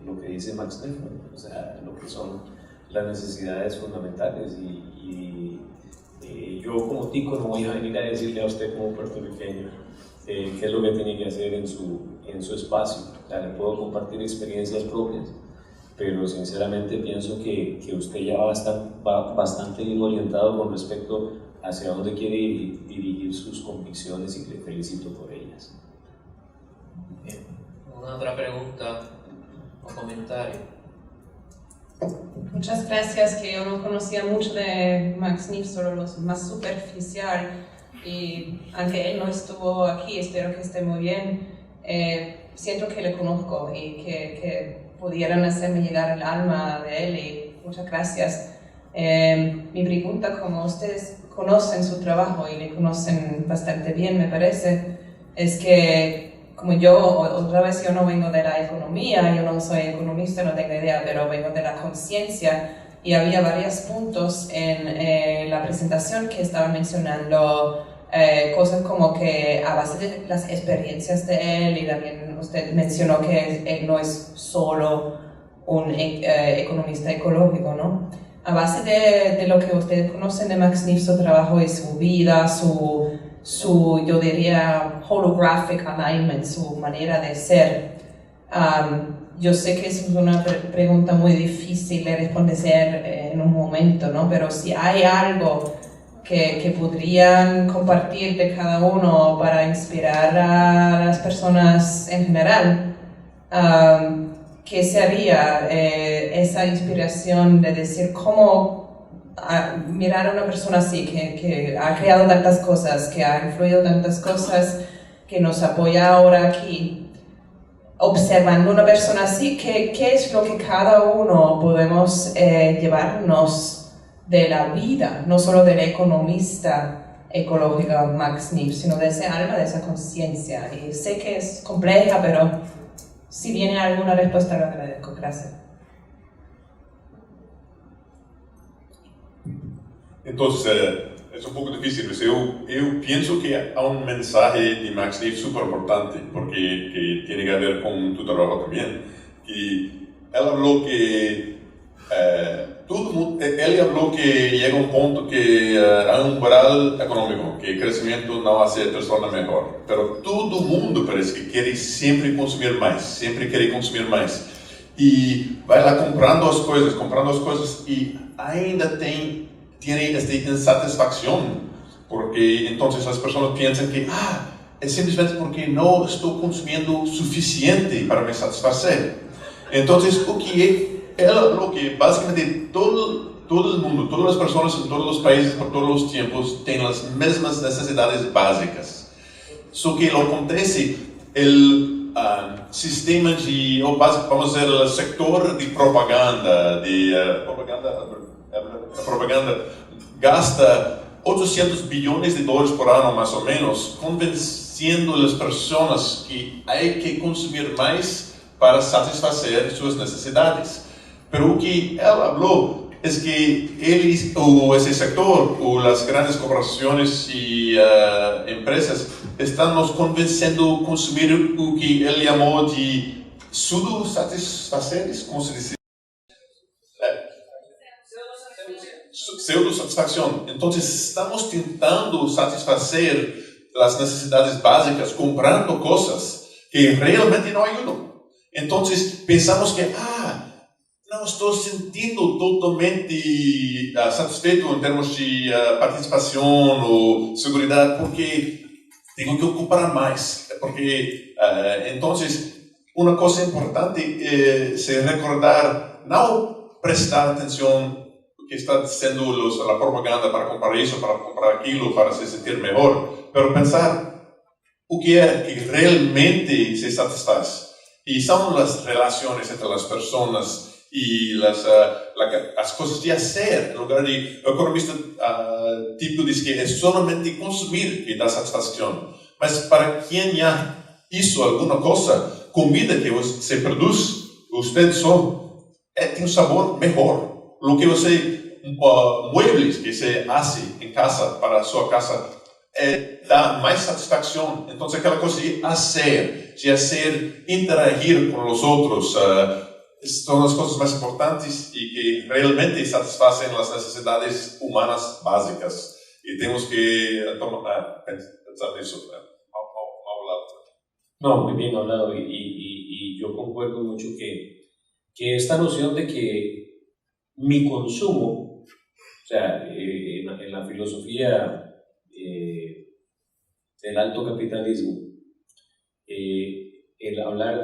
lo que dice Max Neff, ¿no? O sea, lo que son las necesidades fundamentales y yo como tico no voy a venir a decirle a usted como puertorriqueño qué es lo que tiene que hacer en su espacio. O sea, le puedo compartir experiencias propias, pero sinceramente pienso que usted ya va bastante bien orientado con respecto hacia dónde quiere dirigir sus convicciones y le felicito por ellas. Bien. ¿Alguna otra pregunta o comentario? Muchas gracias, que yo no conocía mucho de Max Neff, solo lo más superficial, y aunque él no estuvo aquí, espero que esté muy bien. Siento que le conozco y que pudieran hacerme llegar el alma de él, y muchas gracias. Mi pregunta, como ustedes conocen su trabajo y le conocen bastante bien, me parece, es que como yo, otra vez yo no vengo de la economía, yo no soy economista, no tengo idea, pero vengo de la conciencia, y había varios puntos en la presentación que estaban mencionando cosas como que a base de las experiencias de él, y también usted mencionó que él no es solo un economista ecológico, ¿no? A base de lo que ustedes conocen de Max Neef, su trabajo y su vida, su yo diría, holographic alignment, su manera de ser. Yo sé que es una pregunta muy difícil de responder en un momento, ¿no? Pero si hay algo que podrían compartir de cada uno para inspirar a las personas en general, ¿qué sería esa inspiración de decir cómo mirar a una persona así, que ha creado tantas cosas, que ha influido tantas cosas, que nos apoya ahora aquí? Observando una persona así, ¿qué es lo que cada uno podemos llevarnos de la vida, no solo del economista ecológico Max Neef, sino de ese alma, de esa conciencia? Y sé que es compleja, pero si viene alguna respuesta lo agradezco. Gracias. Entonces, es un poco difícil, mas eu pienso que há un mensaje de Max Neef súper importante, porque que tiene que ver con tu trabajo también. Y él habló que ele habló que llega un punto que hay un umbral económico, que el crecimiento no hace a persona mejor. Pero todo el mundo parece que quiere siempre consumir más, siempre quiere consumir más. E vai lá comprando as coisas e ainda tiene esta insatisfacción, porque entonces as pessoas pensam que é simplesmente porque não estou consumindo suficiente para me satisfazer. Entonces, o que lo que basicamente todo el mundo, todas las personas en todos los países por todos los tiempos tienen las mismas necesidades básicas. Só que lo acontece el sistema de, vamos a dizer, el sector de propaganda, propaganda gasta 800 bilhões de dólares por ano, mais ou menos, convencendo as pessoas que há que consumir mais para satisfazer suas necessidades. Pero o que ela falou é que esse sector, as grandes corporações e empresas, estão nos convencendo a consumir o que ele chamou de pseudo-satisfazeres, como se diz? Pseudo-satisfação. Então, estamos tentando satisfazer as necessidades básicas comprando coisas que realmente não ajudam. Então, pensamos que não estou sentindo totalmente satisfeito em termos de participação ou segurança, porque tenho que ocupar mais. Porque, então, uma coisa importante é se recordar, não prestar atenção no que está dizendo a propaganda para comprar isso, para comprar aquilo, para se sentir melhor, mas pensar o que é que realmente se satisfaz. E são as relações entre as pessoas e as coisas de fazer. Em lugar de, o economista tipo diz que é somente consumir que dá satisfação. Mas para quem já isso alguma coisa, comida que você produz, você só tem um sabor melhor. O que você, muebles que você faz em casa, para a sua casa, dá mais satisfação. Então, aquela coisa de fazer, interagir com os outros, são as coisas mais importantes e que realmente satisfazem as necessidades humanas básicas. E temos que pensar nisso. No, muy bien hablado, y yo concuerdo mucho que esta noción de que mi consumo, o sea, en la filosofía del alto capitalismo, el hablar,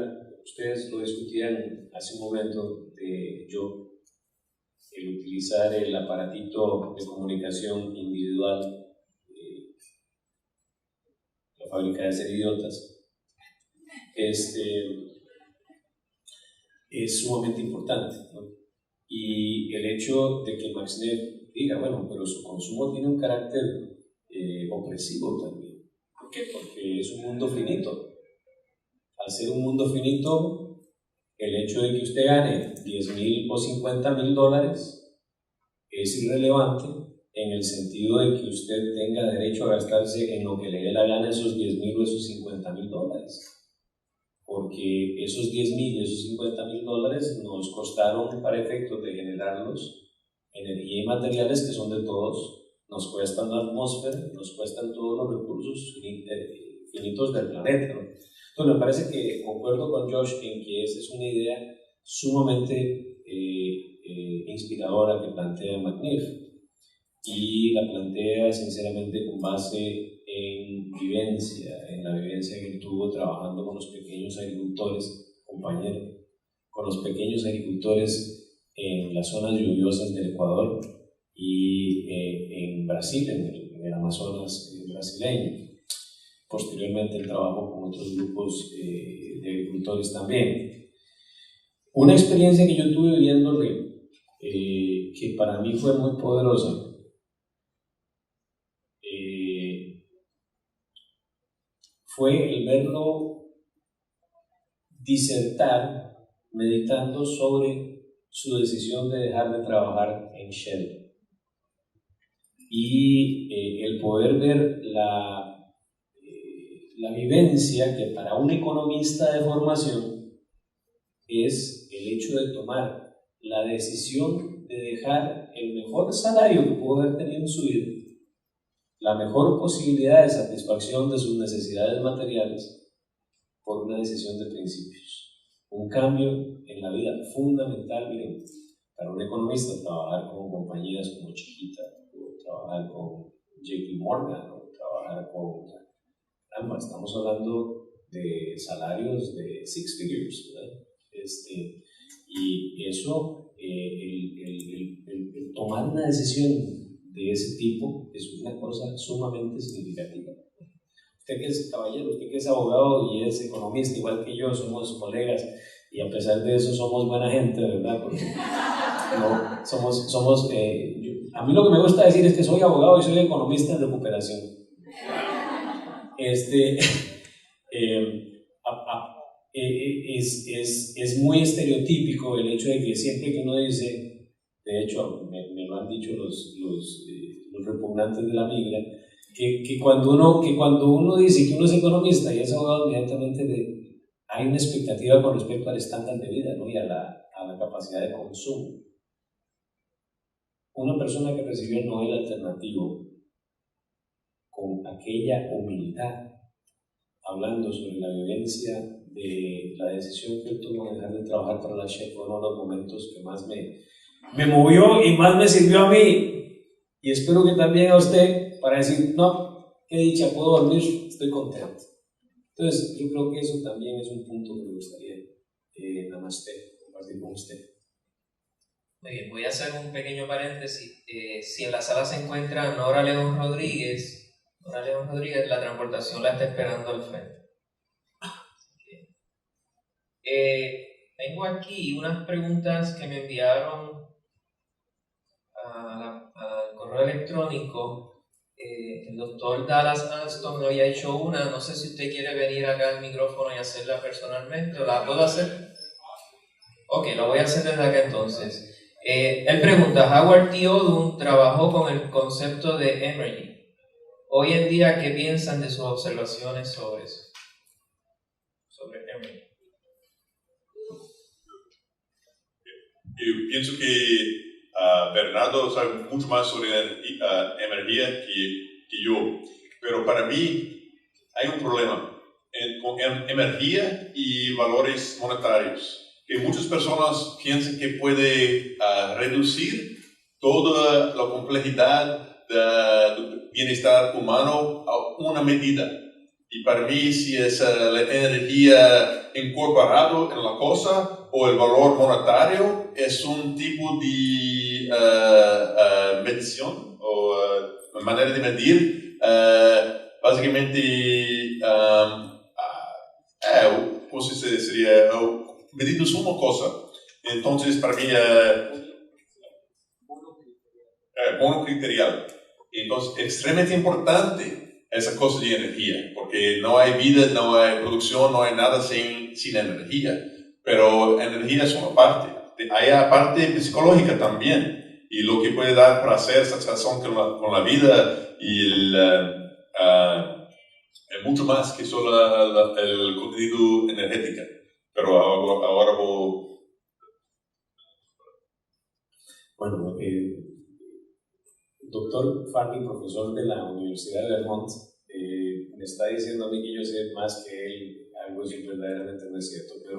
ustedes lo discutían hace un momento, el utilizar el aparatito de comunicación individual, la fábrica de ser idiotas, es sumamente importante, ¿no? Y el hecho de que Max Neff diga, bueno, pero su consumo tiene un carácter opresivo también. ¿Por qué? Porque es un mundo finito. Al ser un mundo finito, el hecho de que usted gane $10,000 o $50,000 es irrelevante en el sentido de que usted tenga derecho a gastarse en lo que le dé la gana esos $10,000 o esos $50,000. Porque esos $10,000 y esos $50,000 nos costaron para efectos de generarlos energía y materiales que son de todos, nos cuestan la atmósfera, nos cuestan todos los recursos finitos del planeta, ¿no? Entonces me parece que concuerdo con Josh en que esa es una idea sumamente inspiradora que plantea McNiff, y la plantea sinceramente con base en la vivencia que él tuvo trabajando con los pequeños agricultores, compañero, con los pequeños agricultores en las zonas lluviosas del Ecuador y en Brasil, en el Amazonas brasileño. Posteriormente el trabajo con otros grupos de agricultores también. Una experiencia que yo tuve viéndole, que para mí fue muy poderosa, fue el verlo disertar meditando sobre su decisión de dejar de trabajar en Shell, y el poder ver la vivencia que para un economista de formación es el hecho de tomar la decisión de dejar el mejor salario que pudo haber tenido en su vida, la mejor posibilidad de satisfacción de sus necesidades materiales, por una decisión de principios. Un cambio en la vida fundamental, miren, para un economista trabajar con compañías como Chiquita, o trabajar con JP Morgan, o trabajar con... estamos hablando de salarios de 6 figures, ¿verdad? Y eso, el tomar una decisión de ese tipo es una cosa sumamente significativa. Usted que es caballero, usted que es abogado y es economista igual que yo, somos colegas, y a pesar de eso somos buena gente, ¿verdad? Porque no, a mí lo que me gusta decir es que soy abogado y soy economista en recuperación. Es muy estereotípico el hecho de que siempre que uno dice, de hecho me lo han dicho los repugnantes de la migra, que cuando uno dice que uno es economista y es abogado, inmediatamente hay una expectativa con respecto al estándar de vida, ¿no? Y a la capacidad de consumo. Una persona que recibió el Nobel alternativo con aquella humildad, hablando sobre la vivencia de la decisión que él tuvo de dejar de trabajar para la Shell, fue uno de los momentos que más me movió y más me sirvió a mí, y espero que también a usted, para decir, no, qué dicha, puedo dormir, estoy contento. Entonces yo creo que eso también es un punto que me gustaría compartir con usted. Muy bien, voy a hacer un pequeño paréntesis. Si en la sala se encuentra Nora León Rodríguez, la transportación la está esperando al frente. Tengo aquí unas preguntas que me enviaron al correo electrónico. El doctor Dallas Anston me había hecho una. No sé si usted quiere venir acá al micrófono y hacerla personalmente, ¿o la puedo hacer? Ok, la voy a hacer desde acá entonces. Él pregunta, Howard T. Odum trabajó con el concepto de Emergy. Hoy en día, ¿qué piensan de sus observaciones sobre eso? Sobre Emergy. Yo pienso que Bernardo sabe mucho más sobre energía que yo, pero para mí hay un problema con energía y valores monetarios, que muchas personas piensan que puede reducir toda la complejidad del bienestar humano a una medida. Y para mí, si es la energía incorporada en la cosa o el valor monetario, es un tipo de medición o manera de medir, básicamente, ¿cómo se sería? Medidos una cosa. Entonces, para mí, monocriterial. Entonces, extremadamente importante esa cosa de energía, porque no hay vida, no hay producción, no hay nada sin energía. Pero energía es una parte. Hay una parte psicológica también, y lo que puede dar placer, satisfacción con la vida y mucho más que solo el contenido energético. Pero ahora voy... Bueno, doctor Farley, profesor de la Universidad de Vermont, me está diciendo a mí que yo sé más que él. Algo así verdaderamente no es cierto, pero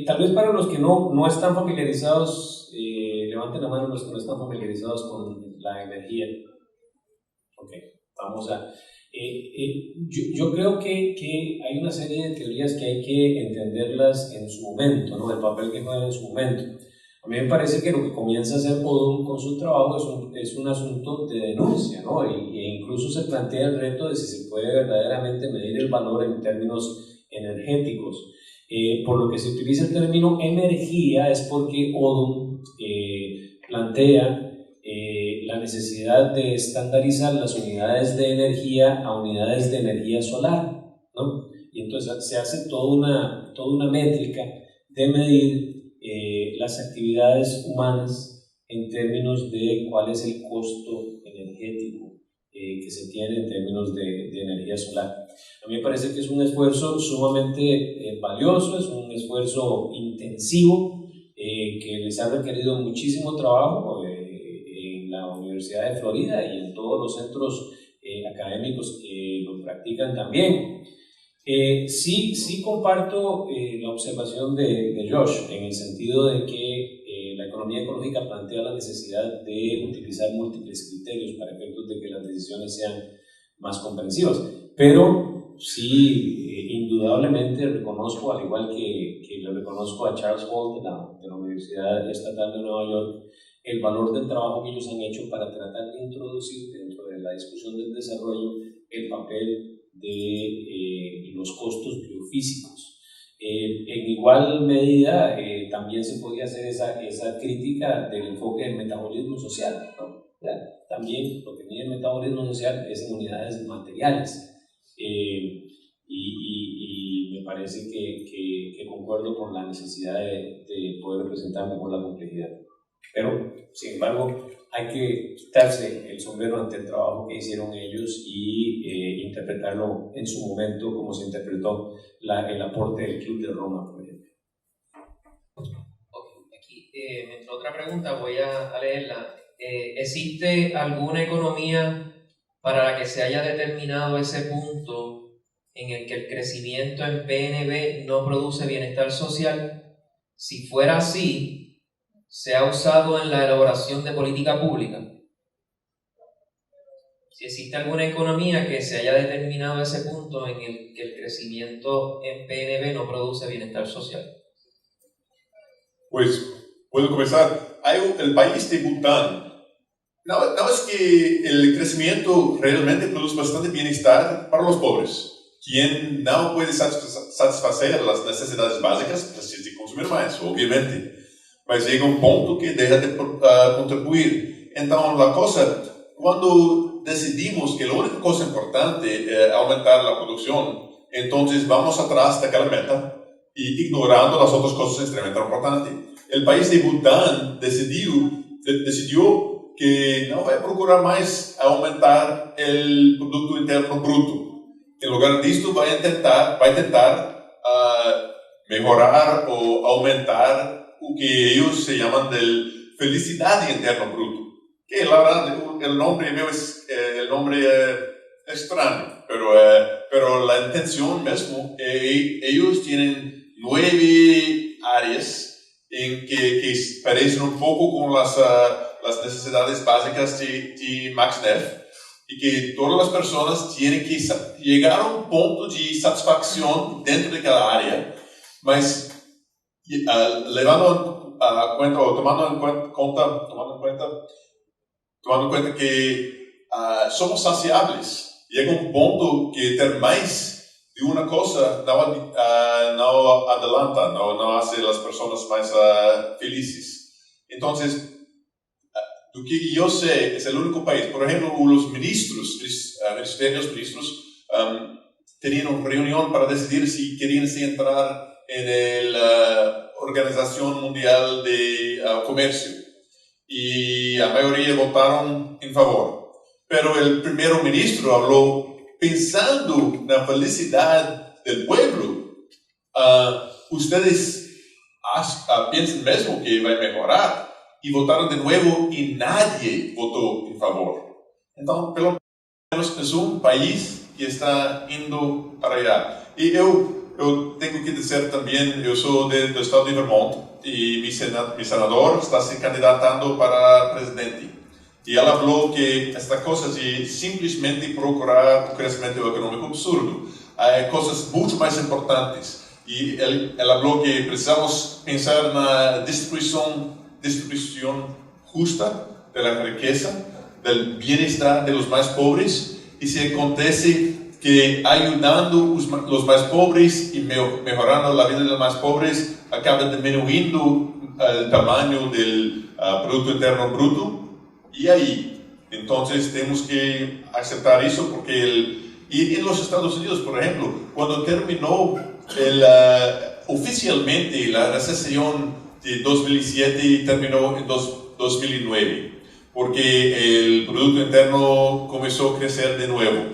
tal vez para los que no están familiarizados, levanten la mano los que no están familiarizados con la energía. Ok, vamos a... yo creo que hay una serie de teorías que hay que entenderlas en su momento, ¿no? El papel que juegan en su momento. A mí me parece que lo que comienza a hacer Odum con su trabajo es un asunto de denuncia, ¿no? E incluso se plantea el reto de si se puede verdaderamente medir el valor en términos energéticos. Por lo que se utiliza el término energía es porque Odum plantea la necesidad de estandarizar las unidades de energía a unidades de energía solar, ¿no? Y entonces se hace toda una métrica de medir las actividades humanas en términos de cuál es el costo energético que se tiene en términos de energía solar. A mí me parece que es un esfuerzo sumamente valioso, es un esfuerzo intensivo que les ha requerido muchísimo trabajo en la Universidad de Florida y en todos los centros académicos que lo practican también. Sí comparto la observación de Josh en el sentido de que la economía ecológica plantea la necesidad de utilizar múltiples criterios para efectos de que las decisiones sean más comprensivas, pero sí indudablemente reconozco, al igual que le reconozco a Charles Hall de la Universidad Estatal de Nueva York, el valor del trabajo que ellos han hecho para tratar de introducir dentro de la discusión del desarrollo el papel de los costos biofísicos. En igual medida, también se podría hacer esa crítica del enfoque del metabolismo social, ¿no? También lo que mide el metabolismo social es en unidades materiales. Y me parece que concuerdo con la necesidad de poder representar mejor la complejidad. Pero, sin embargo, hay que quitarse el sombrero ante el trabajo que hicieron ellos y interpretarlo en su momento como se interpretó el aporte del Club de Roma, por ejemplo. Okay, aquí me entró otra pregunta, voy a leerla. ¿Existe alguna economía para la que se haya determinado ese punto en el que el crecimiento en PNB no produce bienestar social? Si fuera así, ¿se ha usado en la elaboración de política pública? Si existe alguna economía que se haya determinado ese punto en el que el crecimiento en PNB no produce bienestar social. Pues, puedo comenzar. Hay el país de Bután. No es que el crecimiento realmente produce bastante bienestar para los pobres. Quien no puede satisfacer las necesidades básicas precisa consumir más, obviamente. Mas llega un punto que deja de contribuir. Entonces, la cosa, cuando decidimos que la única cosa importante es aumentar la producción, entonces vamos atrás de aquella meta y ignorando las otras cosas extremadamente importantes. El país de Bután decidió que no va a procurar más aumentar el Producto Interno Bruto. En lugar de esto, va a intentar mejorar o aumentar lo que ellos se llaman de felicidad interno bruto, que la verdad el nombre es extraño, pero la intención mismo, ellos tienen 9 áreas en que parecen un poco con las necesidades básicas de Max Neff, y que todas las personas tienen que llegar a un punto de satisfacción dentro de cada área, mas tomando en cuenta que somos saciables. Llega un punto que tener más de una cosa no adelanta, no hace las personas más felices. Entonces, do que yo sé, es el único país. Por ejemplo, los ministros tenían una reunión para decidir si querían entrar en la Organización Mundial de Comercio. Y la mayoría votaron en favor. Pero el primer ministro habló pensando en la felicidad del pueblo. Ustedes piensan mismo que va a mejorar. Y votaron de nuevo y nadie votó en favor. Entonces, pelo menos es un país que está yendo para allá. Y yo tengo que decir también, yo soy del estado de Vermont y mi senador está se candidatando para presidente. Y él habló que esta cosa de simplesmente procurar un crecimiento económico absurdo. Hay cosas mucho más importantes. Y él habló que precisamos pensar en la distribución justa de la riqueza, del bienestar de los más pobres, y si acontece que ayudando los más pobres y mejorando la vida de los más pobres, acaba disminuyendo el tamaño del Producto Interno Bruto, y ahí, entonces tenemos que aceptar eso, porque y en los Estados Unidos, por ejemplo, cuando terminó oficialmente la recesión de 2007 terminó en 2009, porque el Producto Interno comenzó a crecer de nuevo.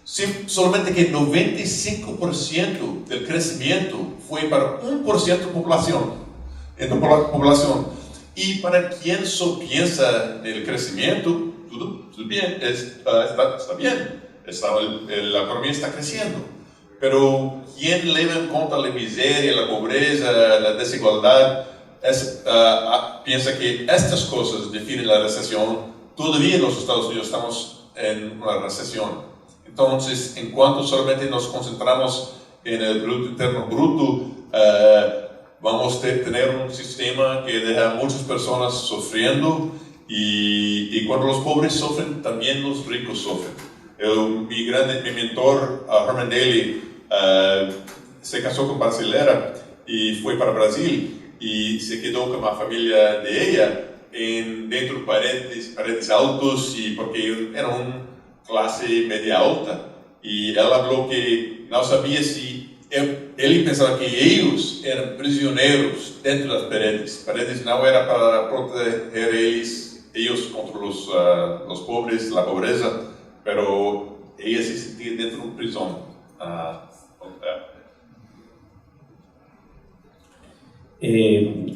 Solamente que 95% del crecimiento fue para 1% de población. Y para quien piensa en el crecimiento, todo bien, está bien, la economía está creciendo. Pero quien lleva en cuenta la miseria, la pobreza, la desigualdad, piensa que estas cosas definen la recesión. Todavía en los Estados Unidos estamos en una recesión. Entonces, en cuanto solamente nos concentramos en el Producto Interno Bruto, vamos a tener un sistema que deja a muchas personas sufriendo, y cuando los pobres sufren, también los ricos sufren. Mi mentor, Herman Daly, se casó con brasilera y fue para Brasil. Y se quedó con la familia de ella dentro de paredes altos, y porque era una clase media alta. Y él habló que no sabía si él pensaba que ellos eran prisioneros dentro de las paredes. Paredes no era para proteger ellos contra los pobres, la pobreza, pero ella se sentía dentro de una prisión.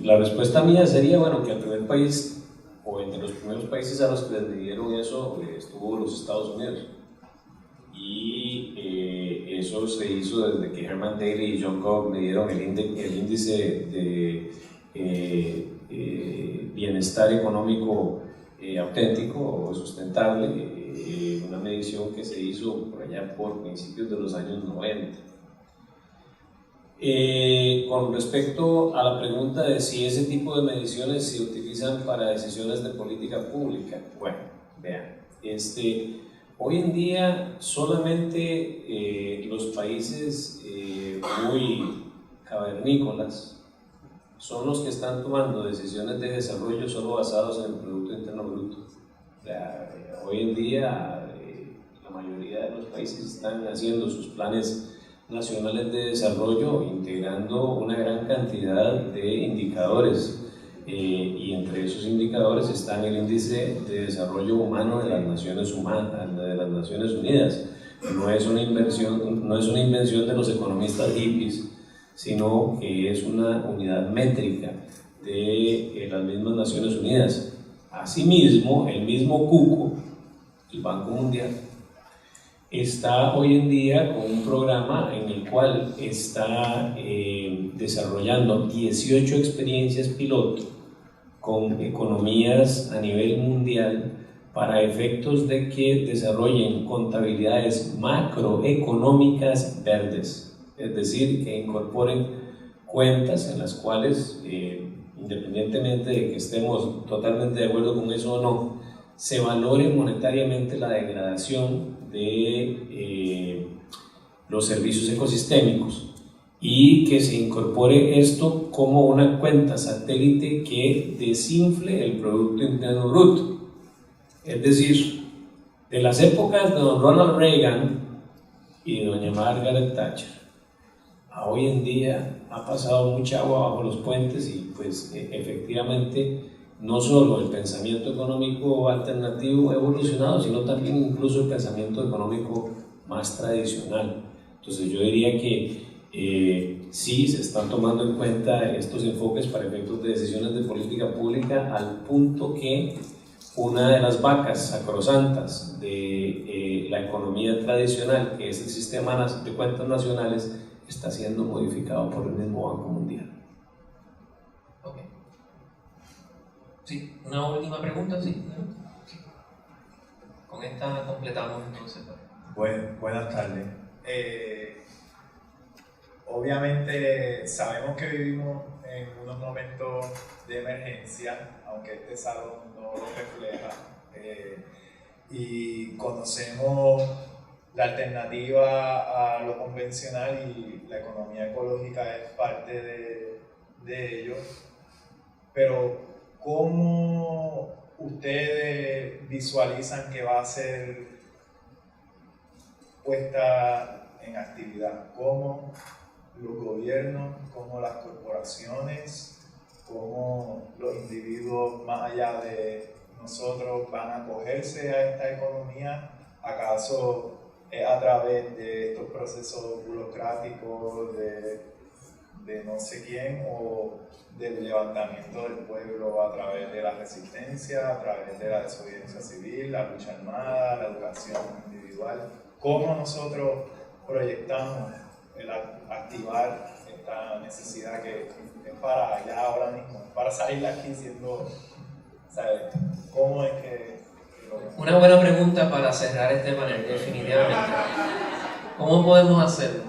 La respuesta mía sería, bueno, que el primer país, o entre los primeros países a los que les dieron eso, estuvo los Estados Unidos. Y eso se hizo desde que Herman Daly y John Koch me dieron el índice de bienestar económico auténtico o sustentable, una medición que se hizo por allá por principios de los años 90. Con respecto a la pregunta de si ese tipo de mediciones se utilizan para decisiones de política pública, bueno, vean, hoy en día solamente los países muy cavernícolas son los que están tomando decisiones de desarrollo solo basados en el Producto Interno Bruto. O sea, hoy en día la mayoría de los países están haciendo sus planes nacionales de desarrollo integrando una gran cantidad de indicadores, y entre esos indicadores están el índice de desarrollo humano de las Naciones Unidas. No es una invención de los economistas hippies, sino que es una unidad métrica de las mismas Naciones Unidas. Asimismo, el mismo Cuco, el Banco Mundial, está hoy en día con un programa en el cual está desarrollando 18 experiencias piloto con economías a nivel mundial para efectos de que desarrollen contabilidades macroeconómicas verdes, es decir, que incorporen cuentas en las cuales, independientemente de que estemos totalmente de acuerdo con eso o no, se valore monetariamente la degradación de los servicios ecosistémicos, y que se incorpore esto como una cuenta satélite que desinfle el Producto Interno Bruto. Es decir, de las épocas de don Ronald Reagan y de doña Margaret Thatcher a hoy en día ha pasado mucha agua bajo los puentes y pues efectivamente no solo el pensamiento económico alternativo ha evolucionado, sino también incluso el pensamiento económico más tradicional. Entonces yo diría que sí se están tomando en cuenta estos enfoques para efectos de decisiones de política pública, al punto que una de las vacas sacrosantas de la economía tradicional, que es el sistema de cuentas nacionales, está siendo modificado por el mismo Banco Mundial. Ok. Sí, una última pregunta, sí. Con esta completamos entonces. Buenas tardes. Obviamente sabemos que vivimos en unos momentos de emergencia, aunque este salón no lo refleja, y conocemos la alternativa a lo convencional y la economía ecológica es parte de ello, pero ¿cómo ustedes visualizan que va a ser puesta en actividad? ¿Cómo los gobiernos, cómo las corporaciones, cómo los individuos más allá de nosotros van a acogerse a esta economía? ¿Acaso es a través de estos procesos burocráticos de no sé quién, o del levantamiento del pueblo a través de la resistencia, a través de la desobediencia civil, la lucha armada, la educación individual? ¿Cómo nosotros proyectamos el activar esta necesidad que es para allá ahora mismo, para salir de aquí siendo, ¿sabes? ¿Cómo es que Una buena pregunta para cerrar este panel, definitivamente. ¿Cómo podemos hacerlo?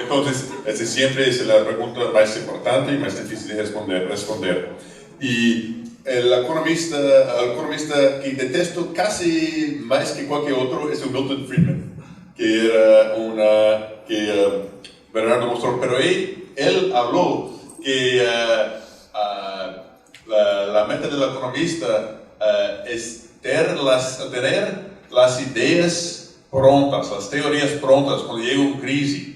Entonces, esa siempre es la pregunta más importante y más difícil de responder. Y el economista que detesto casi más que cualquier otro es Milton Friedman, que era que Bernardo mostró, pero él habló que la meta del economista es tener las ideas prontas, las teorías prontas cuando llega una crisis.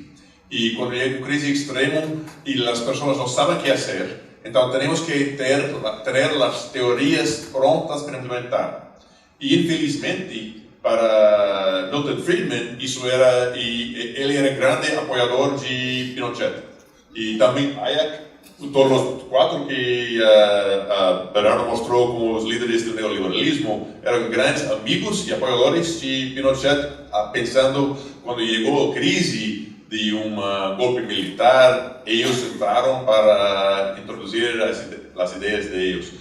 Y cuando llega una crisis extrema y las personas no saben qué hacer, entonces tenemos que tener las teorías prontas para implementar. Y infelizmente, para Milton Friedman, él era grande apoyador de Pinochet. Y también Hayek, todos los cuatro que Bernardo mostró como los líderes del neoliberalismo, eran grandes amigos y apoyadores de Pinochet, pensando cuando llegó la crisis de un golpe militar, ellos entraron para introducir las ideas de ellos.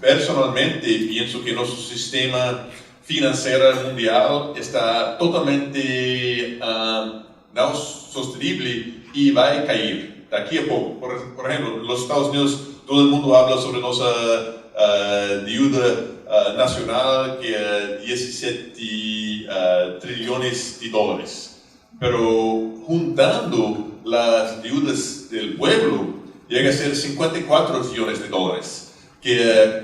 Personalmente, pienso que nuestro sistema financiero mundial está totalmente no sostenible y va a caer de aquí a poco. Por ejemplo, en los Estados Unidos, todo el mundo habla sobre nuestra deuda nacional, que es 17 trillones de dólares. Pero juntando las deudas del pueblo, llega a ser 54 trillones de dólares, que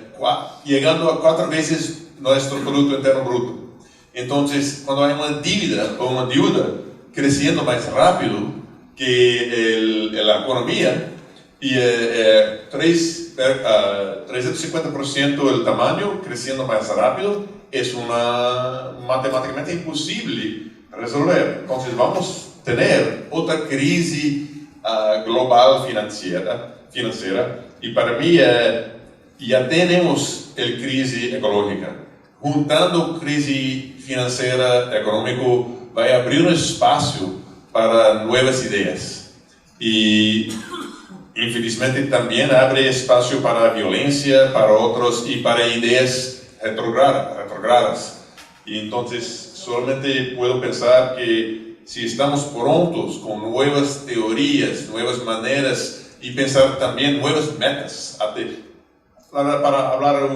llegando a 4 veces nuestro Producto Interno Bruto. Entonces, cuando hay una deuda creciendo más rápido que la economía, y 350% del tamaño creciendo más rápido, es matemáticamente imposible resolver. Entonces vamos a tener otra crisis global financiera, y para mí ya tenemos la crisis ecológica. Juntando crisis financiera, económico, va a abrir un espacio para nuevas ideas. Y infelizmente también abre espacio para violencia, para otros y para ideas retrogradas. Y entonces solamente puedo pensar que si estamos prontos con nuevas teorías, nuevas maneras y pensar también nuevas metas, para hablar,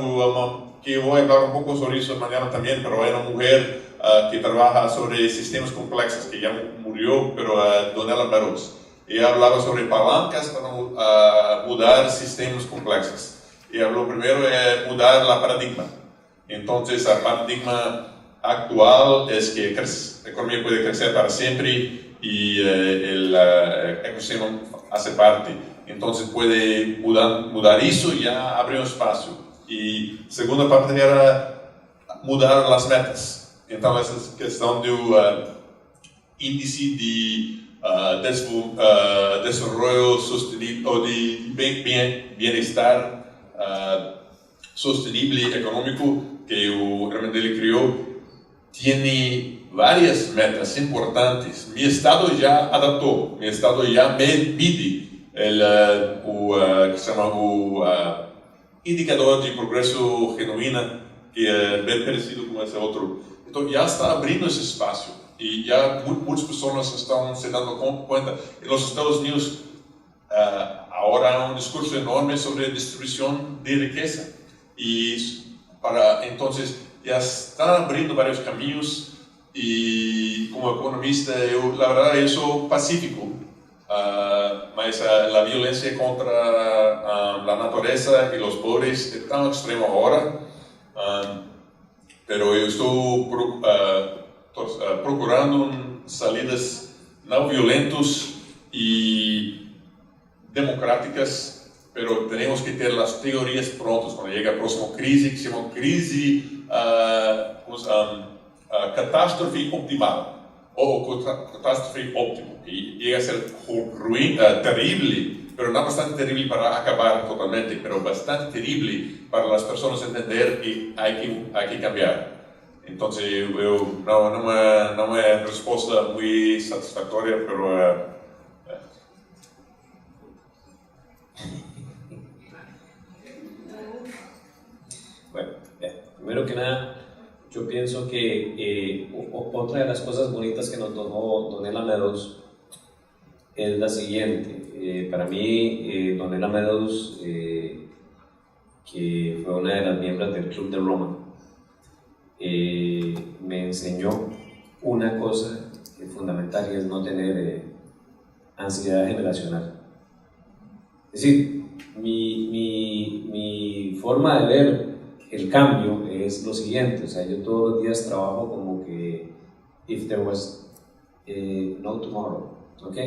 que voy a hablar un poco sobre eso mañana también, pero hay una mujer que trabaja sobre sistemas complejos, que ya murió, pero Donella Meadows. Ella hablaba sobre palancas para mudar sistemas complejos. Y lo primero es mudar la paradigma. Entonces, el paradigma actual es que la economía puede crecer para siempre y el ecosistema hace parte. Entonces puede mudar eso y ya abre un espacio. Y segunda parte era mudar las metas. Entonces, questão do índice de desenvolvimento sostenible ou de bem-estar sostenible económico que o Herman Daly criou, tiene varias metas importantes. Mi estado ya adaptó, mi estado ya mide que se llama indicador de progreso genuíno, que es bem parecido con ese otro. Entonces ya está abriendo ese espacio y ya muchas personas están se dando cuenta. En los Estados Unidos ahora hay un discurso enorme sobre distribución de riqueza y entonces ya están abriendo varios caminos y como economista la verdad eso pacífico. Mas la violencia contra la naturaleza y los pobres es tan extremo ahora, pero yo estoy procurando salidas no violentas y democráticas, pero tenemos que tener las teorías prontas cuando llega la próxima crisis, que se llama crisis catástrofe optimal o catástrofe óptimo, y llega a ser terrible, pero no bastante terrible para acabar totalmente, pero bastante terrible para las personas entender que hay que cambiar. Entonces, no es respuesta muy satisfactoria, pero bueno, primero que nada, yo pienso que otra de las cosas bonitas que nos dejó Donella Meadows es la siguiente. Para mí, Donella Meadows, que fue una de las miembros del Club de Roma, me enseñó una cosa que es fundamental y es no tener ansiedad generacional. Es decir, mi forma de ver el cambio es lo siguiente, o sea, yo todos los días trabajo como que if there was no tomorrow, ¿ok?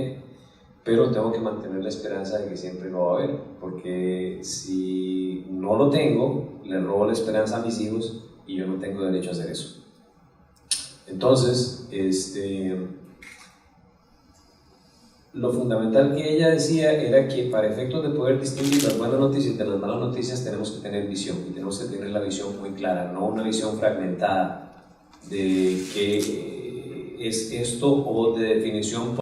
Pero tengo que mantener la esperanza de que siempre lo va a haber, porque si no lo tengo, le robo la esperanza a mis hijos y yo no tengo derecho a hacer eso. Entonces, lo fundamental que ella decía era que para efectos de poder distinguir las buenas noticias de las malas noticias tenemos que tener visión, y tenemos que tener la visión muy clara, no una visión fragmentada de qué es esto o de definición.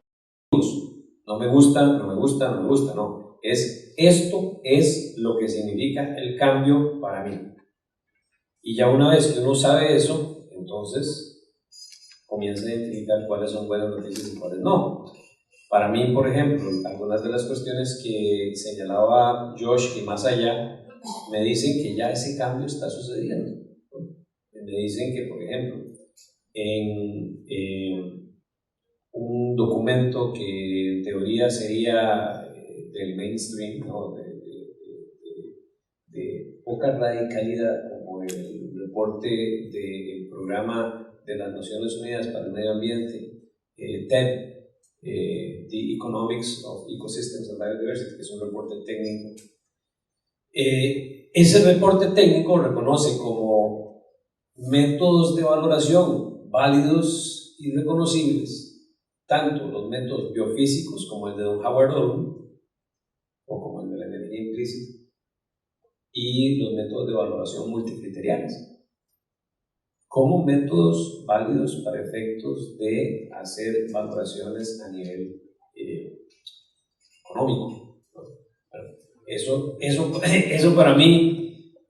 No me gusta, no me gusta, no me gusta, no. Esto es lo que significa el cambio para mí. Y ya una vez que uno sabe eso, entonces comienza a identificar cuáles son buenas noticias y cuáles no. Para mí, por ejemplo, algunas de las cuestiones que señalaba Josh y más allá, me dicen que ya ese cambio está sucediendo. Me dicen que, por ejemplo, en un documento que en teoría sería del mainstream, ¿no? de poca radicalidad, como el reporte del programa de las Naciones Unidas para el Medio Ambiente, TED, The Economics of Ecosystems and Biodiversity, que es un reporte técnico. Ese reporte técnico reconoce como métodos de valoración válidos y reconocibles tanto los métodos biofísicos como el de Don Howard Owen o como el de la energía implícita y los métodos de valoración multicriteriales como métodos válidos para efectos de hacer valoraciones a nivel económico. Bueno, eso para mí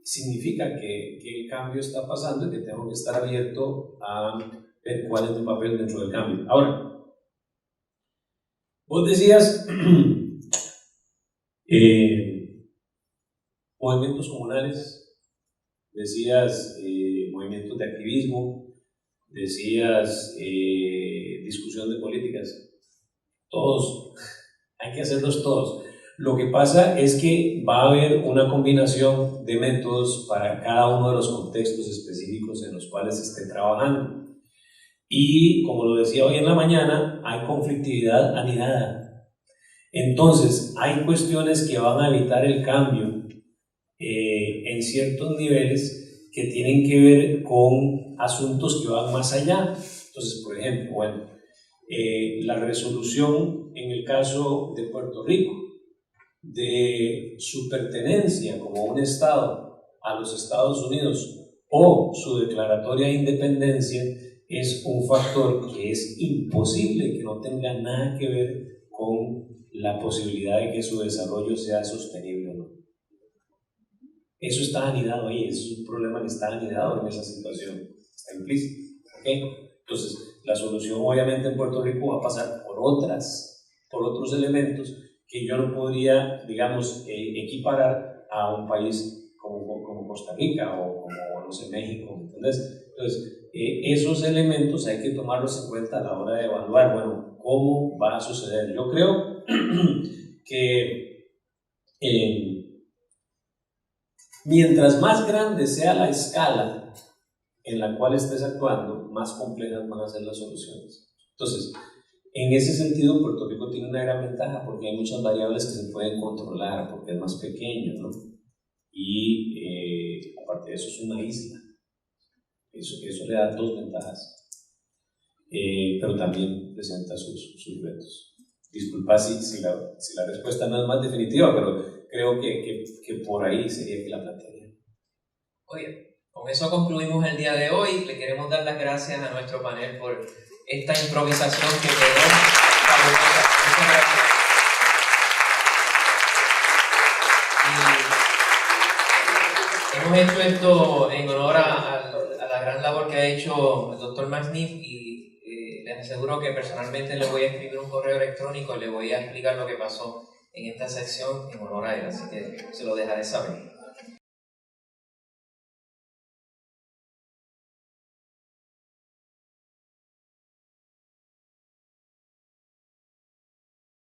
significa que el cambio está pasando y que tengo que estar abierto a ver cuál es mi papel dentro del cambio. Ahora, vos decías movimientos comunales, decías movimientos de activismo, decías discusión de políticas. Todos, hay que hacerlos todos. Lo que pasa es que va a haber una combinación de métodos para cada uno de los contextos específicos en los cuales se esté trabajando. Y como lo decía hoy en la mañana, hay conflictividad anidada. Entonces, hay cuestiones que van a evitar el cambio en ciertos niveles que tienen que ver con asuntos que van más allá. Entonces, por ejemplo, bueno, la resolución en el caso de Puerto Rico de su pertenencia como un Estado a los Estados Unidos o su declaratoria de independencia es un factor que es imposible que no tenga nada que ver con la posibilidad de que su desarrollo sea sostenible o no. Eso está anidado ahí, eso es un problema que está anidado en esa situación, está implícito. ¿Okay? Entonces, la solución obviamente en Puerto Rico va a pasar por otros elementos que yo no podría, digamos, equiparar a un país como Costa Rica o como, no sé, México, ¿entendés? Entonces, esos elementos hay que tomarlos en cuenta a la hora de evaluar, bueno, cómo va a suceder. Yo creo que mientras más grande sea la escala en la cual estés actuando, más complejas van a ser las soluciones. Entonces, en ese sentido, Puerto Rico tiene una gran ventaja porque hay muchas variables que se pueden controlar, porque es más pequeño, ¿no? Y aparte de eso, es una isla. Eso le da dos ventajas, pero también presenta sus retos. Disculpa si la respuesta no es más definitiva, pero creo que por ahí sería que la plantearía. Oye, con eso concluimos el día de hoy. Le queremos dar las gracias a nuestro panel por esta improvisación que quedó fabulosa. Muchas gracias. Hemos hecho esto en honor a la gran labor que ha hecho el Dr. McNiff y les aseguro que personalmente le voy a escribir un correo electrónico y le voy a explicar lo que pasó en esta sección en honor a él, así que se lo dejaré saber.